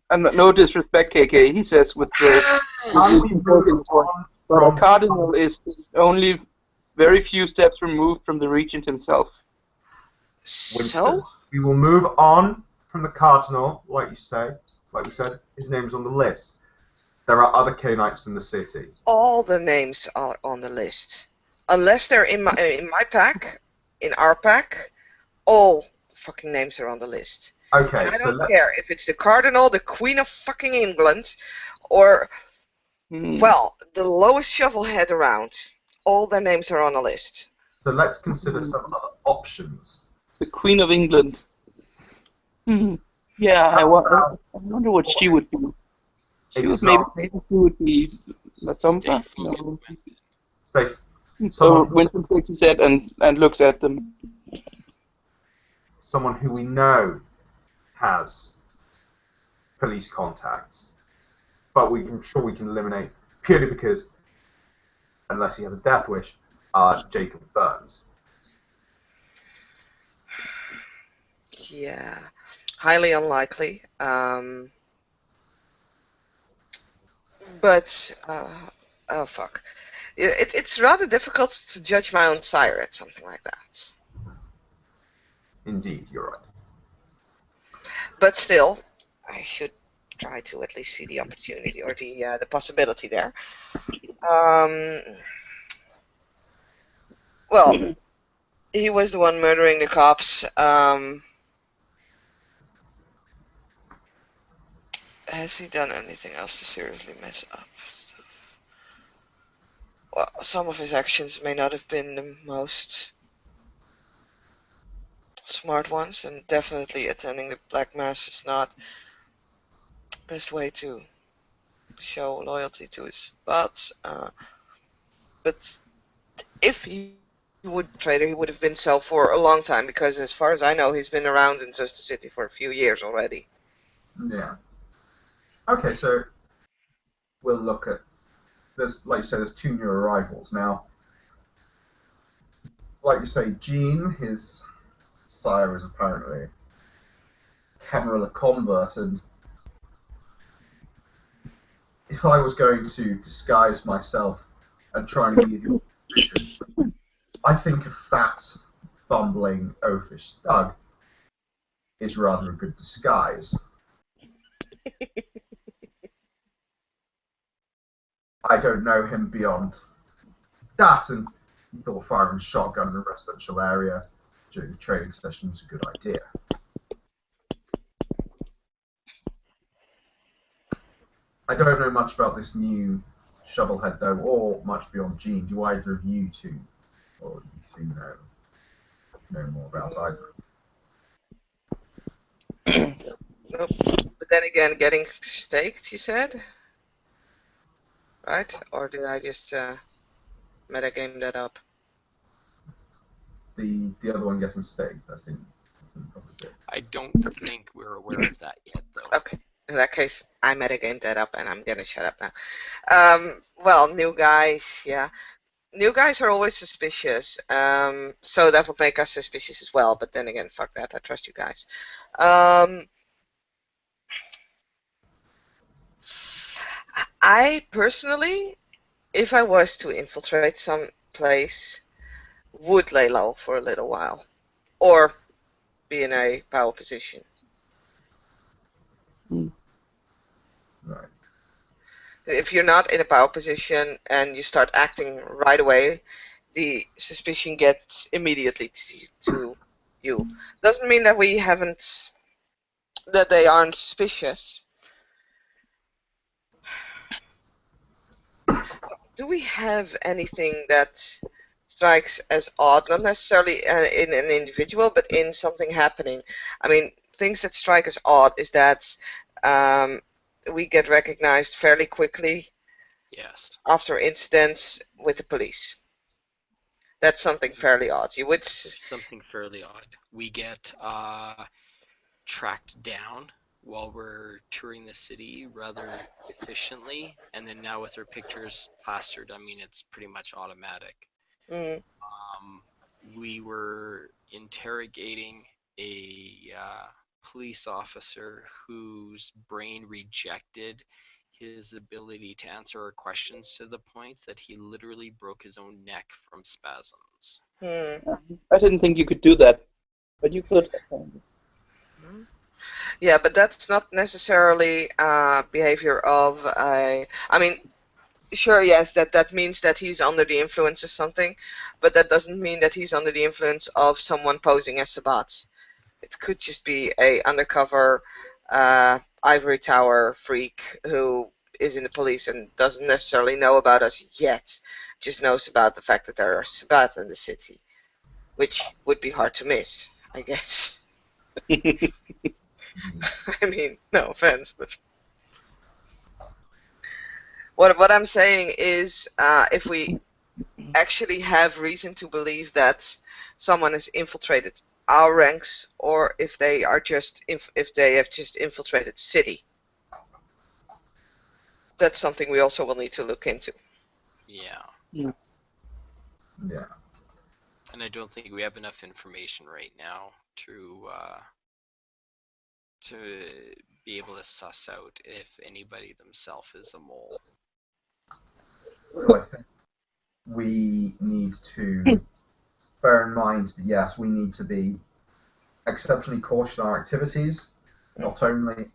No disrespect, KK. He says with the. Can we move on But a from cardinal is only very few steps removed from the regent himself. so. Winston? We will move on from the cardinal, like you said. His name's on the list. There are other K-Knights in the city. All the names are on the list, unless they're in my pack, in our pack. All the fucking names are on the list. Okay, And I so don't care if it's the Cardinal, the Queen of fucking England, or, well, the lowest shovelhead around. All their names are on the list. So let's consider some other options. The Queen of England. Yeah, I wonder what she would be. She would maybe she would be Latomba? No. Space. So Winston takes his head and looks at them. Someone who we know has police contacts, but I'm sure we can eliminate purely because, unless he has a death wish, Jacob Burns. Yeah, highly unlikely. But oh fuck, it's rather difficult to judge my own sire at something like that. Indeed, you're right. But still, I should try to at least see the opportunity or the possibility there. Well, he was the one murdering the cops. Has he done anything else to seriously mess up stuff? Well, some of his actions may not have been the most smart ones, and definitely attending the Black Mass is not the best way to show loyalty to his bots. But if he would trader, he would have been so for a long time, because as far as I know, he's been around in Just the City for a few years already. Yeah. Okay, so we'll look at like you said, there's two new arrivals now. Like you say, Jean, his sire, is apparently Camarilla convert, and if I was going to disguise myself and try and be I think a fat, bumbling, oafish thug is rather a good disguise. I don't know him beyond that, and he thought firing a shotgun in a residential area during a training session is a good idea. I don't know much about this new shovelhead, though, or much beyond Gene. Do either of you two, or you two know more about either? Nope. But then again, getting staked, he said? Right? Or did I just metagame that up? The other one getting staked, I think probably did. I don't think we're aware of that yet, though. Okay. In that case, I metagamed that up, and I'm gonna shut up now. Well, new guys, yeah. New guys are always suspicious, so that would make us suspicious as well, but then again, fuck that, I trust you guys. I personally, if I was to infiltrate some place, would lay low for a little while, or be in a power position. If you're not in a power position and you start acting right away, the suspicion gets immediately to you. Doesn't mean that that they aren't suspicious. Do we have anything that strikes as odd, not necessarily in an individual, but in something happening? I mean, things that strike as odd is that um, we get recognized fairly quickly Yes. after incidents with the police. That's something fairly odd. You would. Something fairly odd. We get tracked down while we're touring the city rather efficiently, and then now with our pictures plastered, I mean, it's pretty much automatic. Mm, We were interrogating a police officer whose brain rejected his ability to answer our questions to the point that he literally broke his own neck from spasms. hmm. I didn't think you could do that, but you could. Yeah, but that's not necessarily behavior of a. I mean, sure, yes, that means that he's under the influence of something, but that doesn't mean that he's under the influence of someone posing as Sabat. It could just be a undercover ivory tower freak who is in the police and doesn't necessarily know about us yet, just knows about the fact that there are Sabat in the city, which would be hard to miss, I guess. I mean, no offense, but what I'm saying is, if we actually have reason to believe that someone has infiltrated our ranks, or if they are just if they have just infiltrated the city, that's something we also will need to look into. Yeah. Yeah. Yeah. And I don't think we have enough information right now to be able to suss out if anybody themselves is a mole. Well, I think we need to bear in mind that yes, we need to be exceptionally cautious in our activities. Not only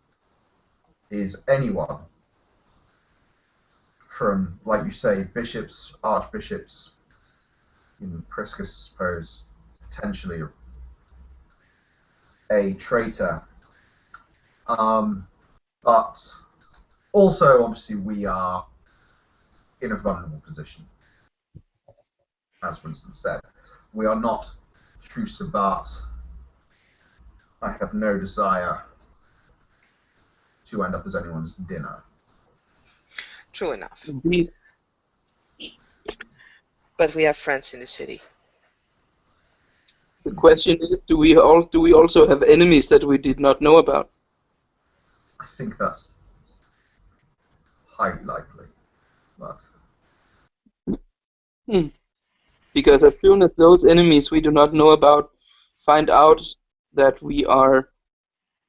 is anyone from, like you say, bishops, archbishops, even Priscus, I suppose, potentially a traitor, but also obviously we are in a vulnerable position, as Winston said. We are not true Sabbat. I have no desire to end up as anyone's dinner. True enough. Indeed. But we have friends in the city. The question is, do we also have enemies that we did not know about? I think that's highly likely, but Because as soon as those enemies we do not know about find out that we are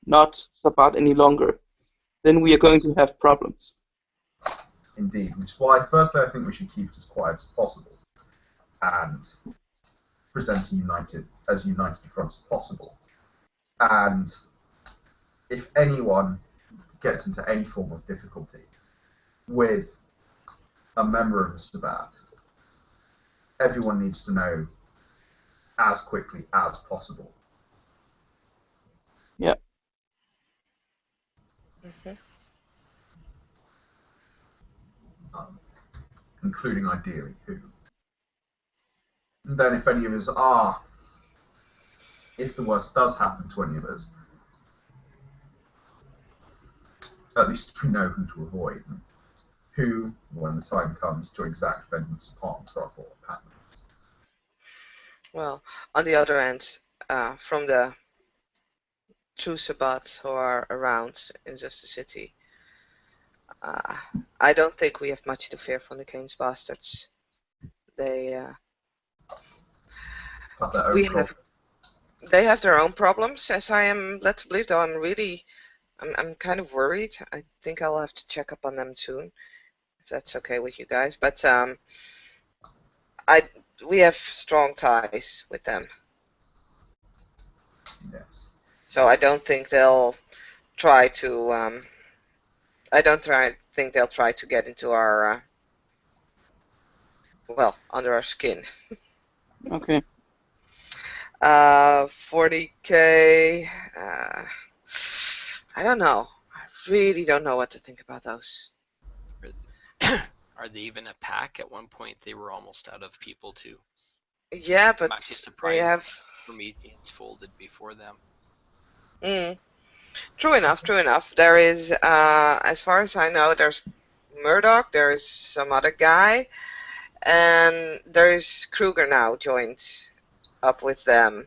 not Sabbat any longer, then we are going to have problems. indeed, which is why firstly I think we should keep it as quiet as possible and present as united a front as possible. And if anyone gets into any form of difficulty with a member of the Sabbat, everyone needs to know as quickly as possible. Yeah. Mm-hmm. Including ideally who. And then if any of us are, if the worst does happen to any of us, at least we know who to avoid and who, when the time comes, to exact vengeance upon for our fallen patrons. Well, on the other hand, from the true Sabbats who are around in just the city, I don't think we have much to fear from the King's bastards. They Have their own we problems. they have their own problems, as I am led to believe. Though I'm kind of worried. I think I'll have to check up on them soon, if that's okay with you guys. But we have strong ties with them, Yes. so I don't think they'll try to. think they'll try to get into our, well, under our skin. Okay. 40k. I don't know. I really don't know what to think about those. Are they even a pack? At one point, they were almost out of people too. Yeah, but I'm actually they surprised have. Prometheans folded before them. True enough. True enough. There is, as far as I know, there's Murdoch. There is some other guy, and there's Kruger now joined up with them.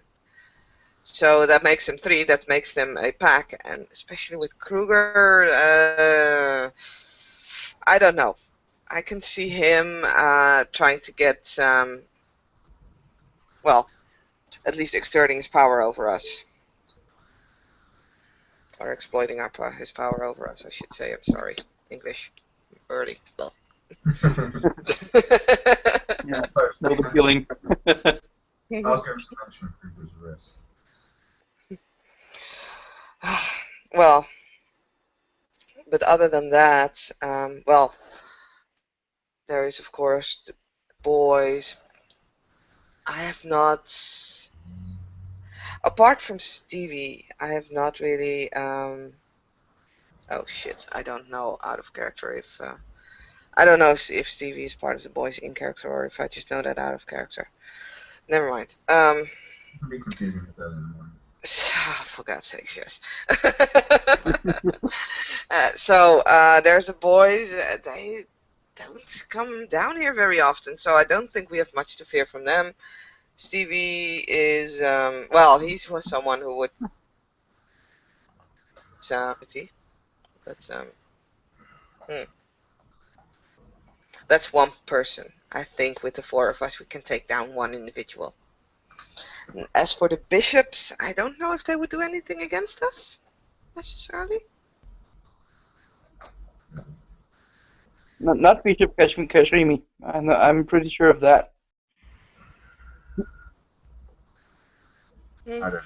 So that makes them 3. That makes them a pack, and especially with Kruger, I don't know. I can see him trying to get, well, at least exerting his power over us. Or exploiting his power over us, I should say. I'm sorry. English. Early. Well. Yeah. No the feeling. I was going to mention Kruger's wrist. Well, but other than that, well, there is, of course, the boys. I have not, apart from Stevie, I have not really, oh shit, I don't know out of character if, I don't know if Stevie is part of the boys in character or if I just know that out of character. Never mind. It can be confusing with that in the morning. For God's sakes, yes. So there's the boys. They don't come down here very often, so I don't think we have much to fear from them. Stevie is, well, he's someone who would pity, but that's one person. I think with the 4 of us, we can take down one individual. As for the bishops, I don't know if they would do anything against us necessarily. Not Bishop Kashrimi. I'm pretty sure of that. I don't know.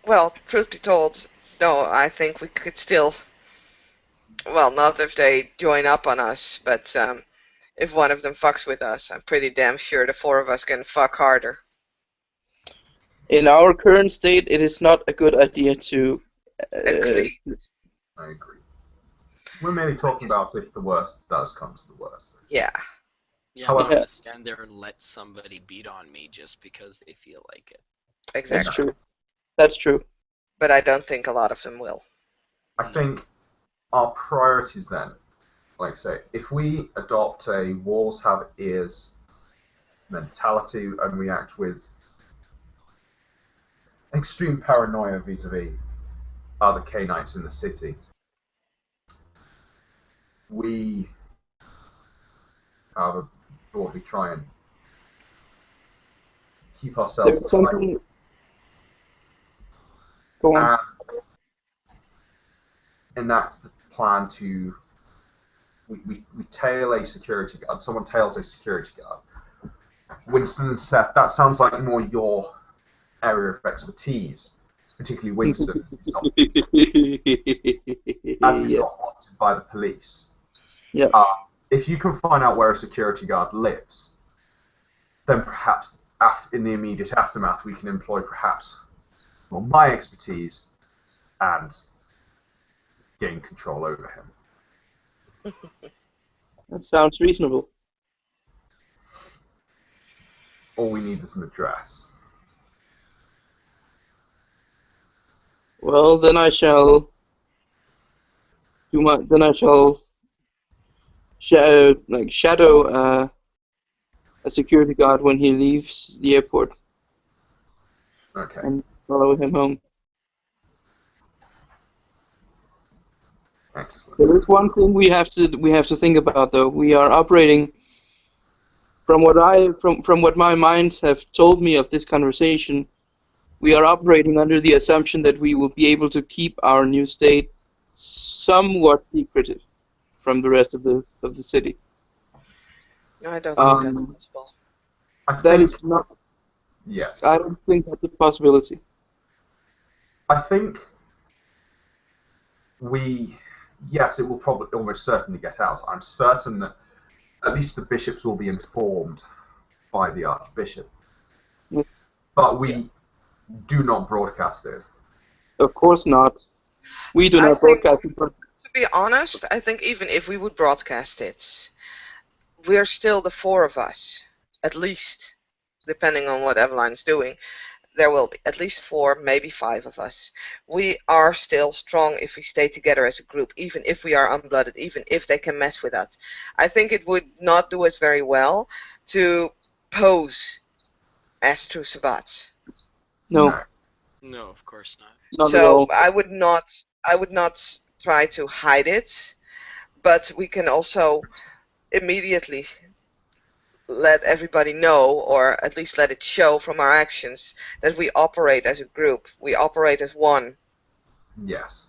Well, truth be told, no, I think we could still, well, not if they join up on us, but if one of them fucks with us, I'm pretty damn sure the 4 of us can fuck harder. In our current state, it is not a good idea to. Agree. I agree. We're merely talking about if the worst does come to the worst. Yeah. Yeah, However- I'm not gonna stand there and let somebody beat on me just because they feel like it. Exactly. That's true. That's true. But I don't think a lot of them will. I think our priorities then, like I say, if we adopt a walls have ears mentality and react with extreme paranoia vis-a-vis other Canaanites in the city, we broadly try and keep ourselves There's something. Go on. enact the plan to we tail a security guard. Someone tails a security guard. Winston and Seth, that sounds like more your area of expertise, particularly Winston, as he's not wanted by the police. Yeah. If you can find out where a security guard lives, then perhaps in the immediate aftermath we can employ perhaps my expertise and gain control over him. That sounds reasonable. All we need is an address. Well, then I shall do my. Then I shall shadow a security guard when he leaves the airport Okay. and follow him home. Excellent. There is one thing we have to think about though. We are operating from what my minds have told me of this conversation. We are operating under the assumption that we will be able to keep our new state somewhat secretive from the rest of the city. No, I don't think that's possible. That is not. Yes. I don't think that's a possibility. I think we yes, it will probably almost certainly get out. I'm certain that at least the bishops will be informed by the Archbishop. Yes. But we do not broadcast it. Of course not. We do I not think, broadcast it, but to be honest, I think even if we would broadcast it, we're still the four of us, at least, depending on what Eveline's doing. There will be at least 4, maybe 5 of us. We are still strong if we stay together as a group, even if we are unblooded, even if they can mess with us. I think it would not do us very well to pose as true Sabbats. no, No, of course not. not at So all. I would not try to hide it, but we can also immediately let everybody know, or at least let it show from our actions, that we operate as a group. We operate as one. Yes.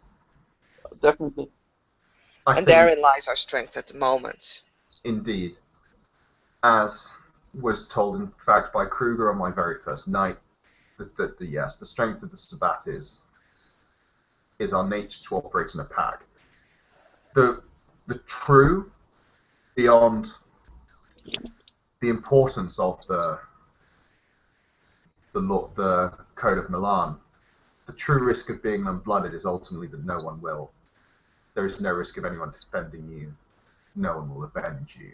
Definitely. I And think, therein lies our strength at the moment. indeed, as was told in fact by Kruger on my very first night, that the strength of the Sabbat is our nature to operate in a pack. The true, beyond the importance of the Code of Milan, the true risk of being unblooded is ultimately that no one will. There is no risk of anyone defending you. No one will avenge you.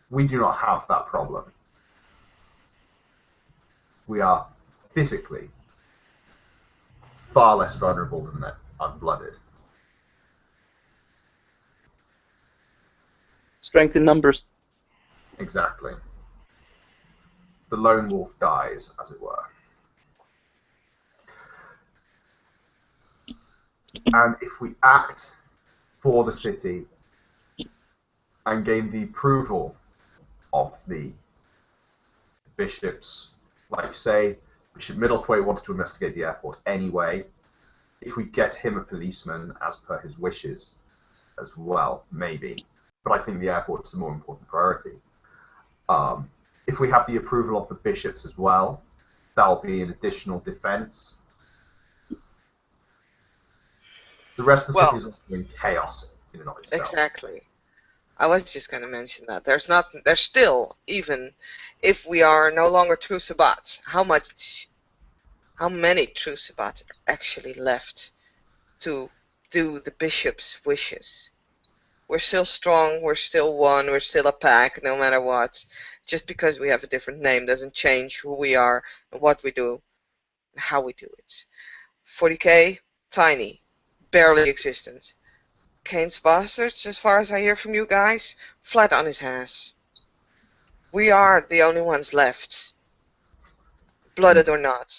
We do not have that problem. We are physically far less vulnerable than the unblooded. Strength in numbers. Exactly. The lone wolf dies, as it were. And if we act for the city and gain the approval of the bishops, like say, Bishop Middlethwaite wants to investigate the airport anyway, if we get him a policeman as per his wishes as well, maybe. But I think the airport is a more important priority. If we have the approval of the bishops as well, that'll be an additional defense. The rest of the city is also in chaos in and of itself. Exactly. I was just going to mention that. There's still, even if we are no longer true Sabbats, how many true Sabbats are actually left to do the bishop's wishes? We're still strong, we're still one, we're still a pack, no matter what. Just because we have a different name doesn't change who we are and what we do and how we do it. 40k, tiny, barely existent. Kane's bastards, as far as I hear from you guys, flat on his ass. We are the only ones left, blooded or not.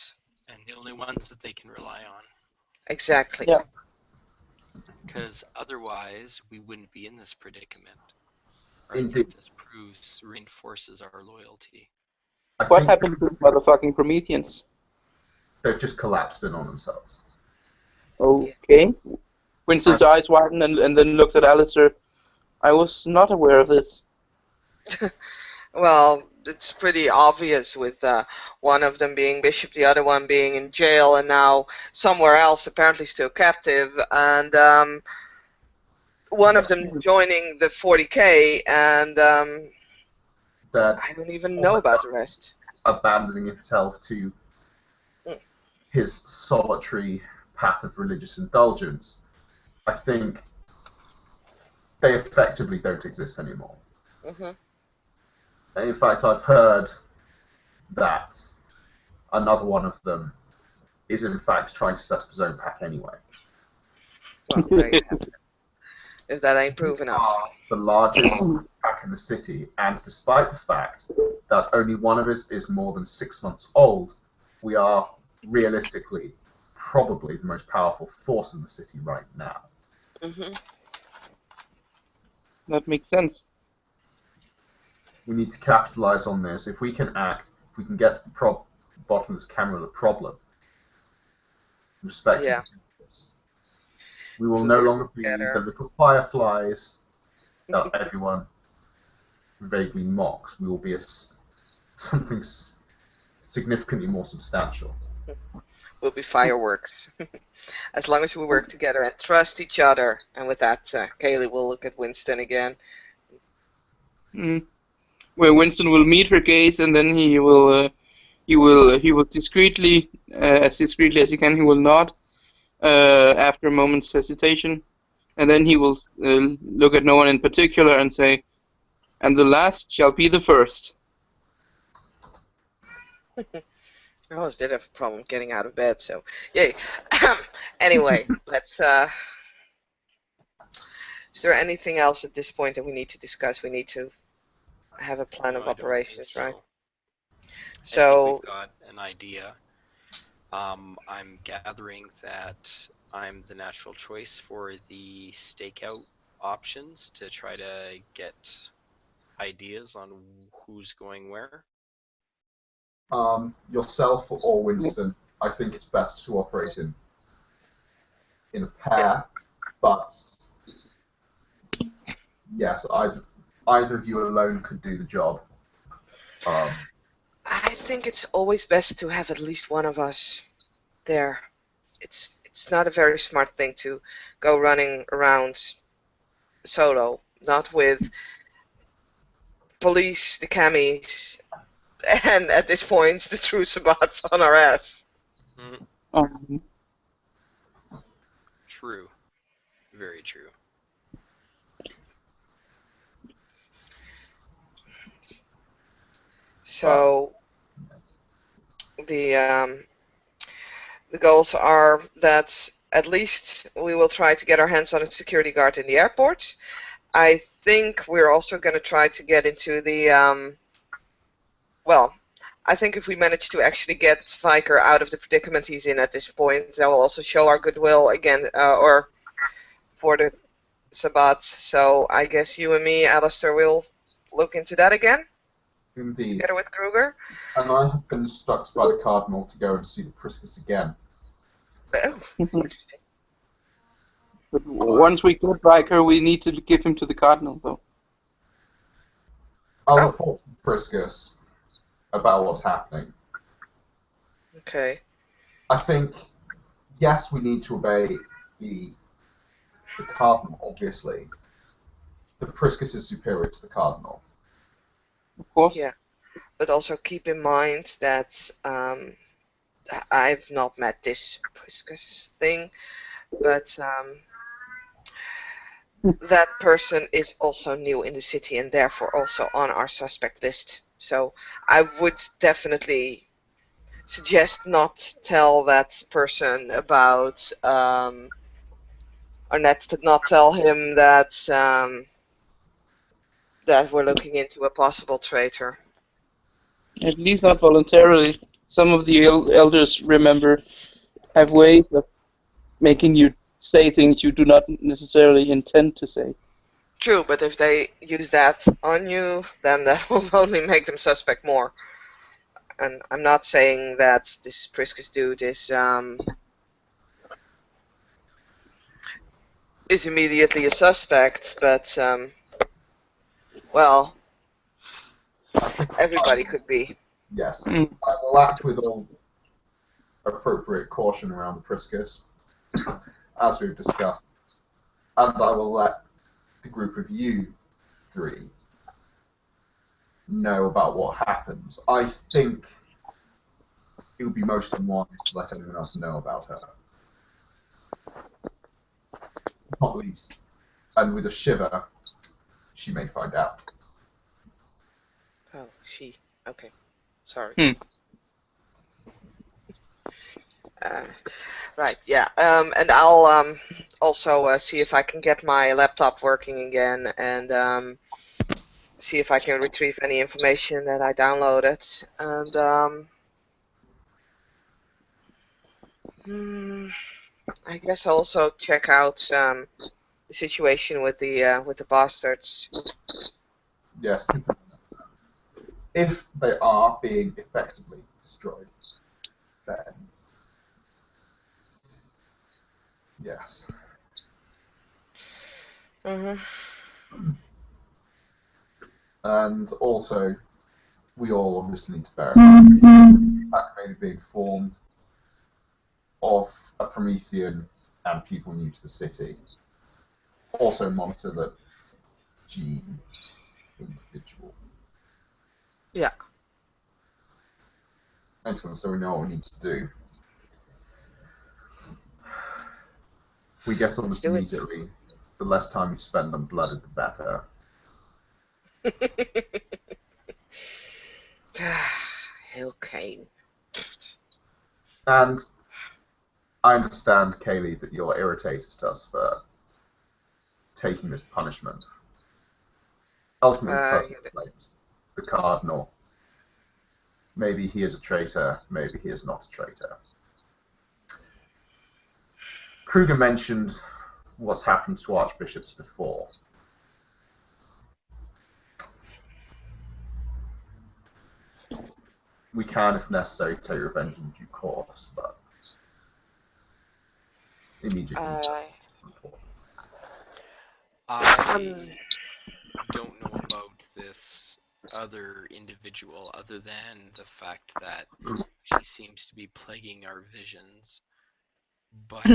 And the only ones that they can rely on. Exactly. Yeah. Because otherwise, we wouldn't be in this predicament. I Indeed. think this reinforces our loyalty. I What think happened to the motherfucking Prometheans? they've just collapsed in on themselves. Okay. Winston's eyes widen and then looks at Alistair. I was not aware of this. Well, it's pretty obvious with one of them being bishop, the other one being in jail, and now somewhere else, apparently still captive, and one of them joining the 40k, and That I don't even know about the rest. abandoning himself to Mm. his solitary path of religious indulgence, I think they effectively don't exist anymore. Hmm. And in fact, I've heard that another one of them is in fact trying to set up his own pack anyway. Well, there you have it. If that ain't proof enough. Are the largest pack in the city, and despite the fact that only one of us is more than 6 months old, we are realistically probably the most powerful force in the city right now. Hmm. That makes sense. We need to capitalize on this. If we can act, if we can get to the bottom of this camera problem, respect Yeah. this, we will If we no work longer be together. the little fireflies that everyone vaguely mocks. We will be something significantly more substantial. will be fireworks. As long as we work together and trust each other. And with that, Kaylee will look at Winston again. Where Winston will meet her gaze, and then he will discreetly, as discreetly as he can, he will nod after a moment's hesitation, and then he will look at no one in particular and say, "And the last shall be the first." I always did have a problem getting out of bed, so yay. Anyway, let's. Is there anything else at this point that we need to discuss? We need to have a plan of I don't think operations, so. right? I So think we've got an idea. I'm gathering that I'm the natural choice for the stakeout options to try to get ideas on who's going where. Yourself or Winston, I think it's best to operate in a pair, but yes, either of you alone could do the job. I think it's always best to have at least one of us there. It's not a very smart thing to go running around solo, not with police, the camis, and at this point the true Sabbats on our ass. Um, True. Very true. So the goals are that at least we will try to get our hands on a security guard in the airport. I think we're also going to try to get into the well, I think if we manage to actually get Viker out of the predicament he's in at this point, that will also show our goodwill again, or for the Sabbats. So I guess you and me, Alistair, will look into that again, Indeed. together with Kruger. And I have been instructed by the Cardinal to go and see the Priscus again. Oh, interesting. but once we get Riker, we need to give him to the Cardinal, though. I'll report to Priscus about what's happening. Okay. I think, yes, we need to obey the Cardinal, obviously. The Priscus is superior to the Cardinal. Of course. Yeah, but also keep in mind that I've not met this Priscus thing, but that person is also new in the city and therefore also on our suspect list. So I would definitely suggest not tell that person about, or not tell him that that we're looking into a possible traitor. At least not voluntarily. Some of the elders, remember, have ways of making you say things you do not necessarily intend to say. True, but if they use that on you, then that will only make them suspect more. And I'm not saying that this Priscus dude is immediately a suspect, but well, everybody could be. Yes. I will act with all appropriate caution around the Priscus, as we've discussed. And I will let the group of you three know about what happens. I think it would be most unwise to let anyone else know about her. Not least. And with a shiver, she may find out. Oh, she. Okay. Sorry. Right, yeah. And I'll also see if I can get my laptop working again and see if I can retrieve any information that I downloaded. And I guess I'll also check out the situation with the bastards. Yes. If they are being effectively destroyed, then yes. And also, we all obviously need to bear in mind that maybe being formed of a Promethean and people new to the city. Also monitor the gene individual. Yeah. Excellent, so we know what we need to do. We get on Let's this do it. immediately. The less time we spend on Blooded, the better. Hill Kane. And I understand, Kaylee, that you're irritated at us for taking this punishment. Ultimately, the person Yeah, who claims the Cardinal. Maybe he is a traitor, maybe he is not a traitor. Kruger mentioned what's happened to archbishops before. We can, if necessary, take revenge in due course, but immediately I don't know about this other individual other than the fact that she seems to be plaguing our visions. But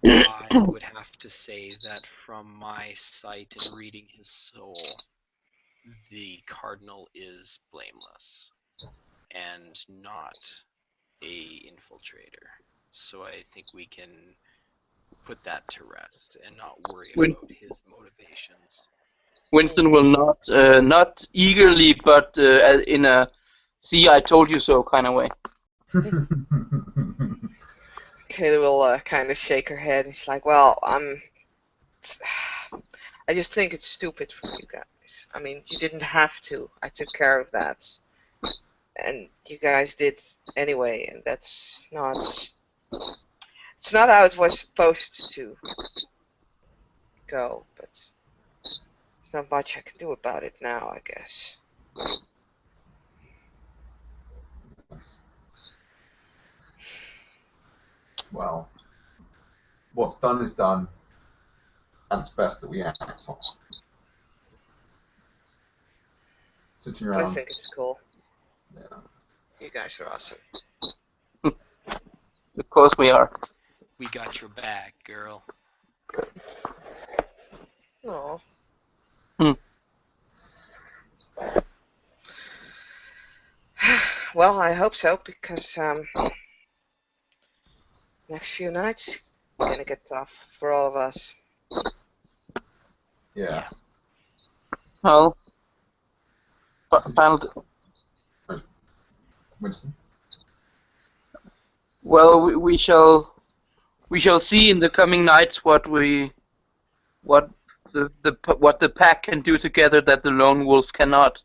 I would have to say that from my sight and reading his soul, the Cardinal is blameless and not a infiltrator. So I think we can put that to rest and not worry Win- about his motivations. Winston will not eagerly, but in a "see, I told you so" kind of way. Kayla will kind of shake her head. It's like, well, I just think it's stupid from you guys. I mean, you didn't have to. I took care of that. And you guys did anyway, and that's not... It's not how it was supposed to go, but there's not much I can do about it now, I guess. Well, what's done is done, and it's best that we act on. Sitting I around, think it's cool. yeah. You guys are awesome. Of course we are. We got your back, girl. No. Well, I hope so, because next few nights gonna get tough for all of us. Yeah. Well, final. Winston? Well, we shall see in the coming nights what the pack can do together that the lone wolf cannot.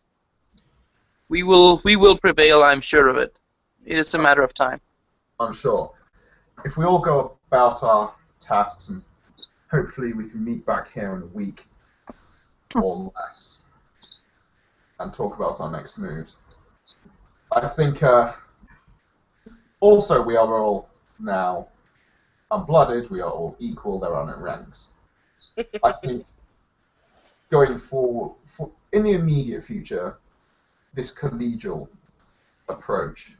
We will prevail, I'm sure of it. It is a matter of time. I'm sure. If we all go about our tasks, and hopefully we can meet back here in a week or less and talk about our next moves. I think also we are all now unblooded, we are all equal, there are no ranks. I think going forward, in the immediate future, this collegial approach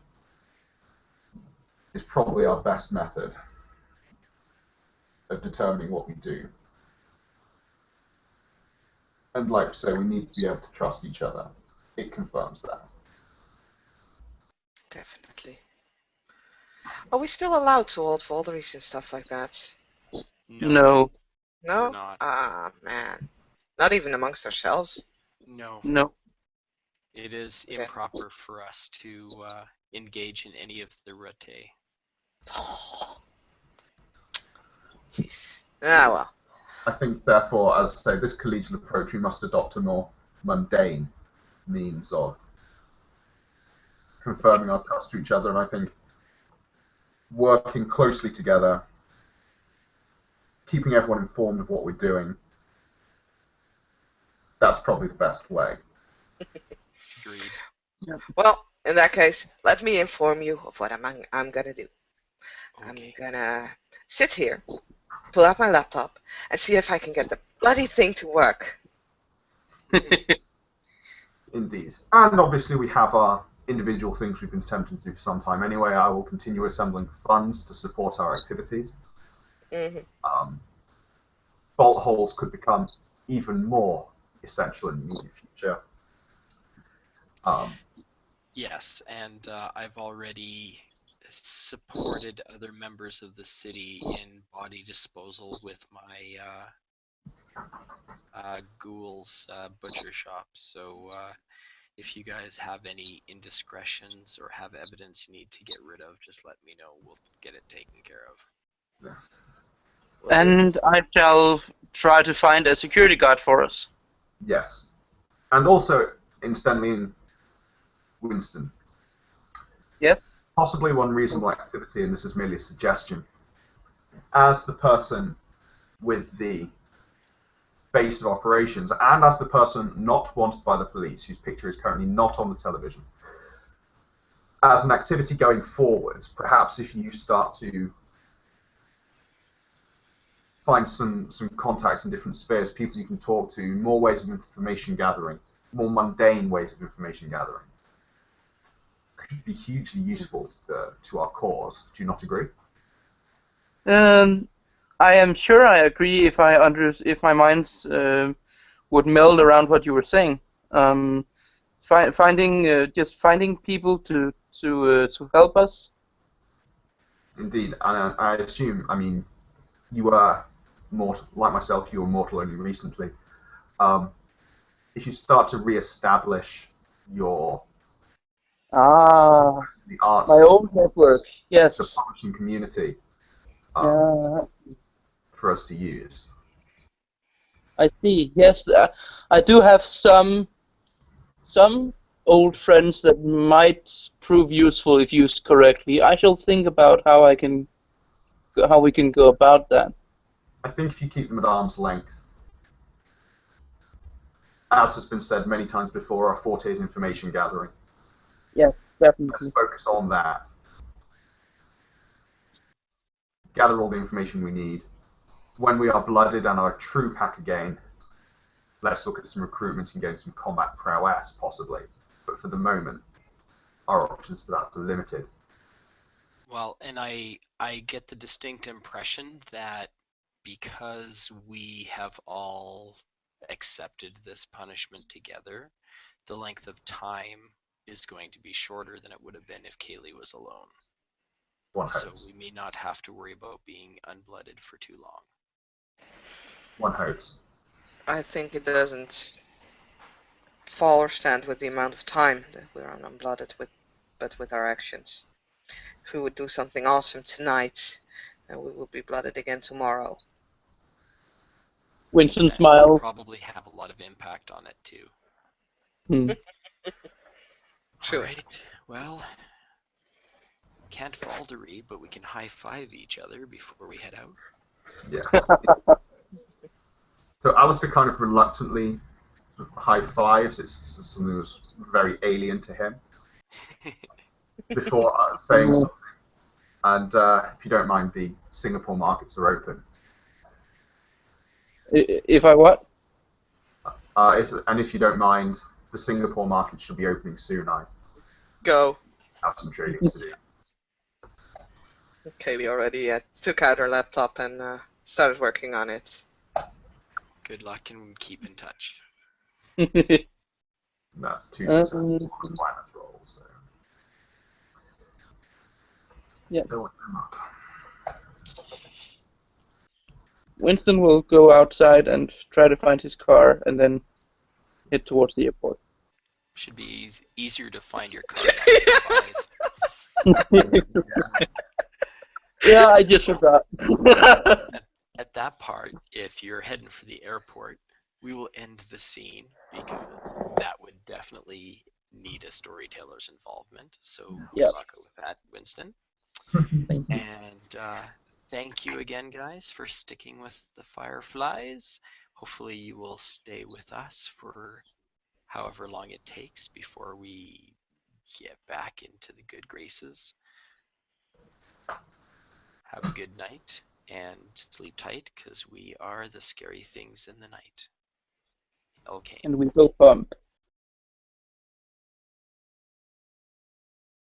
is probably our best method of determining what we do. And like I say, we need to be able to trust each other. It confirms that. Definitely. Are we still allowed to hold folderies and stuff like that? No. No? We're not. Ah, man. Not even amongst ourselves? No. It is improper for us to engage in any of the rete. Jeez. Ah, well. I think, therefore, as I say, this collegial approach, we must adopt a more mundane means of confirming our trust to each other, and I think working closely together, keeping everyone informed of what we're doing, that's probably the best way. Agreed. Yeah. Well, in that case, let me inform you of what I'm gonna do. Okay. I'm gonna sit here, pull out my laptop, and see if I can get the bloody thing to work. Indeed. And obviously we have our individual things we've been attempting to do for some time anyway. I will continue assembling funds to support our activities. Mm-hmm. Bolt holes could become even more essential in the immediate future. Yes, and I've already supported other members of the city in body disposal with my Ghoul's butcher shop. So if you guys have any indiscretions or have evidence you need to get rid of, just let me know. We'll get it taken care of. Yes. And I shall try to find a security guard for us. Yes. And also, incidentally, in Winston. Yep. Possibly one reasonable activity, and this is merely a suggestion. As the person with the base of operations, and as the person not wanted by the police, whose picture is currently not on the television, as an activity going forwards, perhaps if you start to find some contacts in different spheres, people you can talk to, more ways of information gathering, more mundane ways of information gathering, could be hugely useful to our cause. Do you not agree? I am sure I agree if my minds would meld around what you were saying. Finding people to help us. Indeed, and I assume, I mean, you are mortal, like myself. You were mortal only recently. If you start to re-establish your the arts, my old network. the Yes. publishing community, Yeah. for us to use. I see. Yes, I do have some old friends that might prove useful if used correctly. I shall think about how we can go about that. I think if you keep them at arm's length, as has been said many times before, our forte is information gathering. Yes, Let's definitely. focus on that. Gather all the information we need. When we are blooded and are a true pack again, let's look at some recruitment and gain some combat prowess, possibly. But for the moment, our options for that are limited. Well, and I get the distinct impression that because we have all accepted this punishment together, the length of time is going to be shorter than it would have been if Kaylee was alone. One So hopes. we may not have to worry about being unblooded for too long. One hopes. I think it doesn't fall or stand with the amount of time that we're unblooded with, but with our actions. If we would do something awesome tonight, and we will be blooded again tomorrow. Winston That will smiled. probably have a lot of impact on it too. Hmm. True. All right. Well, can't faltery, but we can high five each other before we head out. Yes. So Alistair kind of reluctantly high fives. It's something that's very alien to him. Before saying something. And if you don't mind, the Singapore markets are open. If I what? And if you don't mind, the Singapore market should be opening soon. I Go. have some tradings to do. Kaylee already took out her laptop and started working on it. Good luck and keep in touch. That's too successful for a finance role. So. Yeah. Build them up. Winston will go outside and try to find his car, and then head towards the airport. Should be easier to find your car now than Yeah, I just forgot. at that part, if you're heading for the airport, we will end the scene because that would definitely need a storyteller's involvement. So Yep. good luck with that, Winston. Thank you. And thank you again, guys, for sticking with the Fireflies. Hopefully you will stay with us for however long it takes before we get back into the good graces. Have a good night and sleep tight, because we are the scary things in the night. Okay. And we will pump.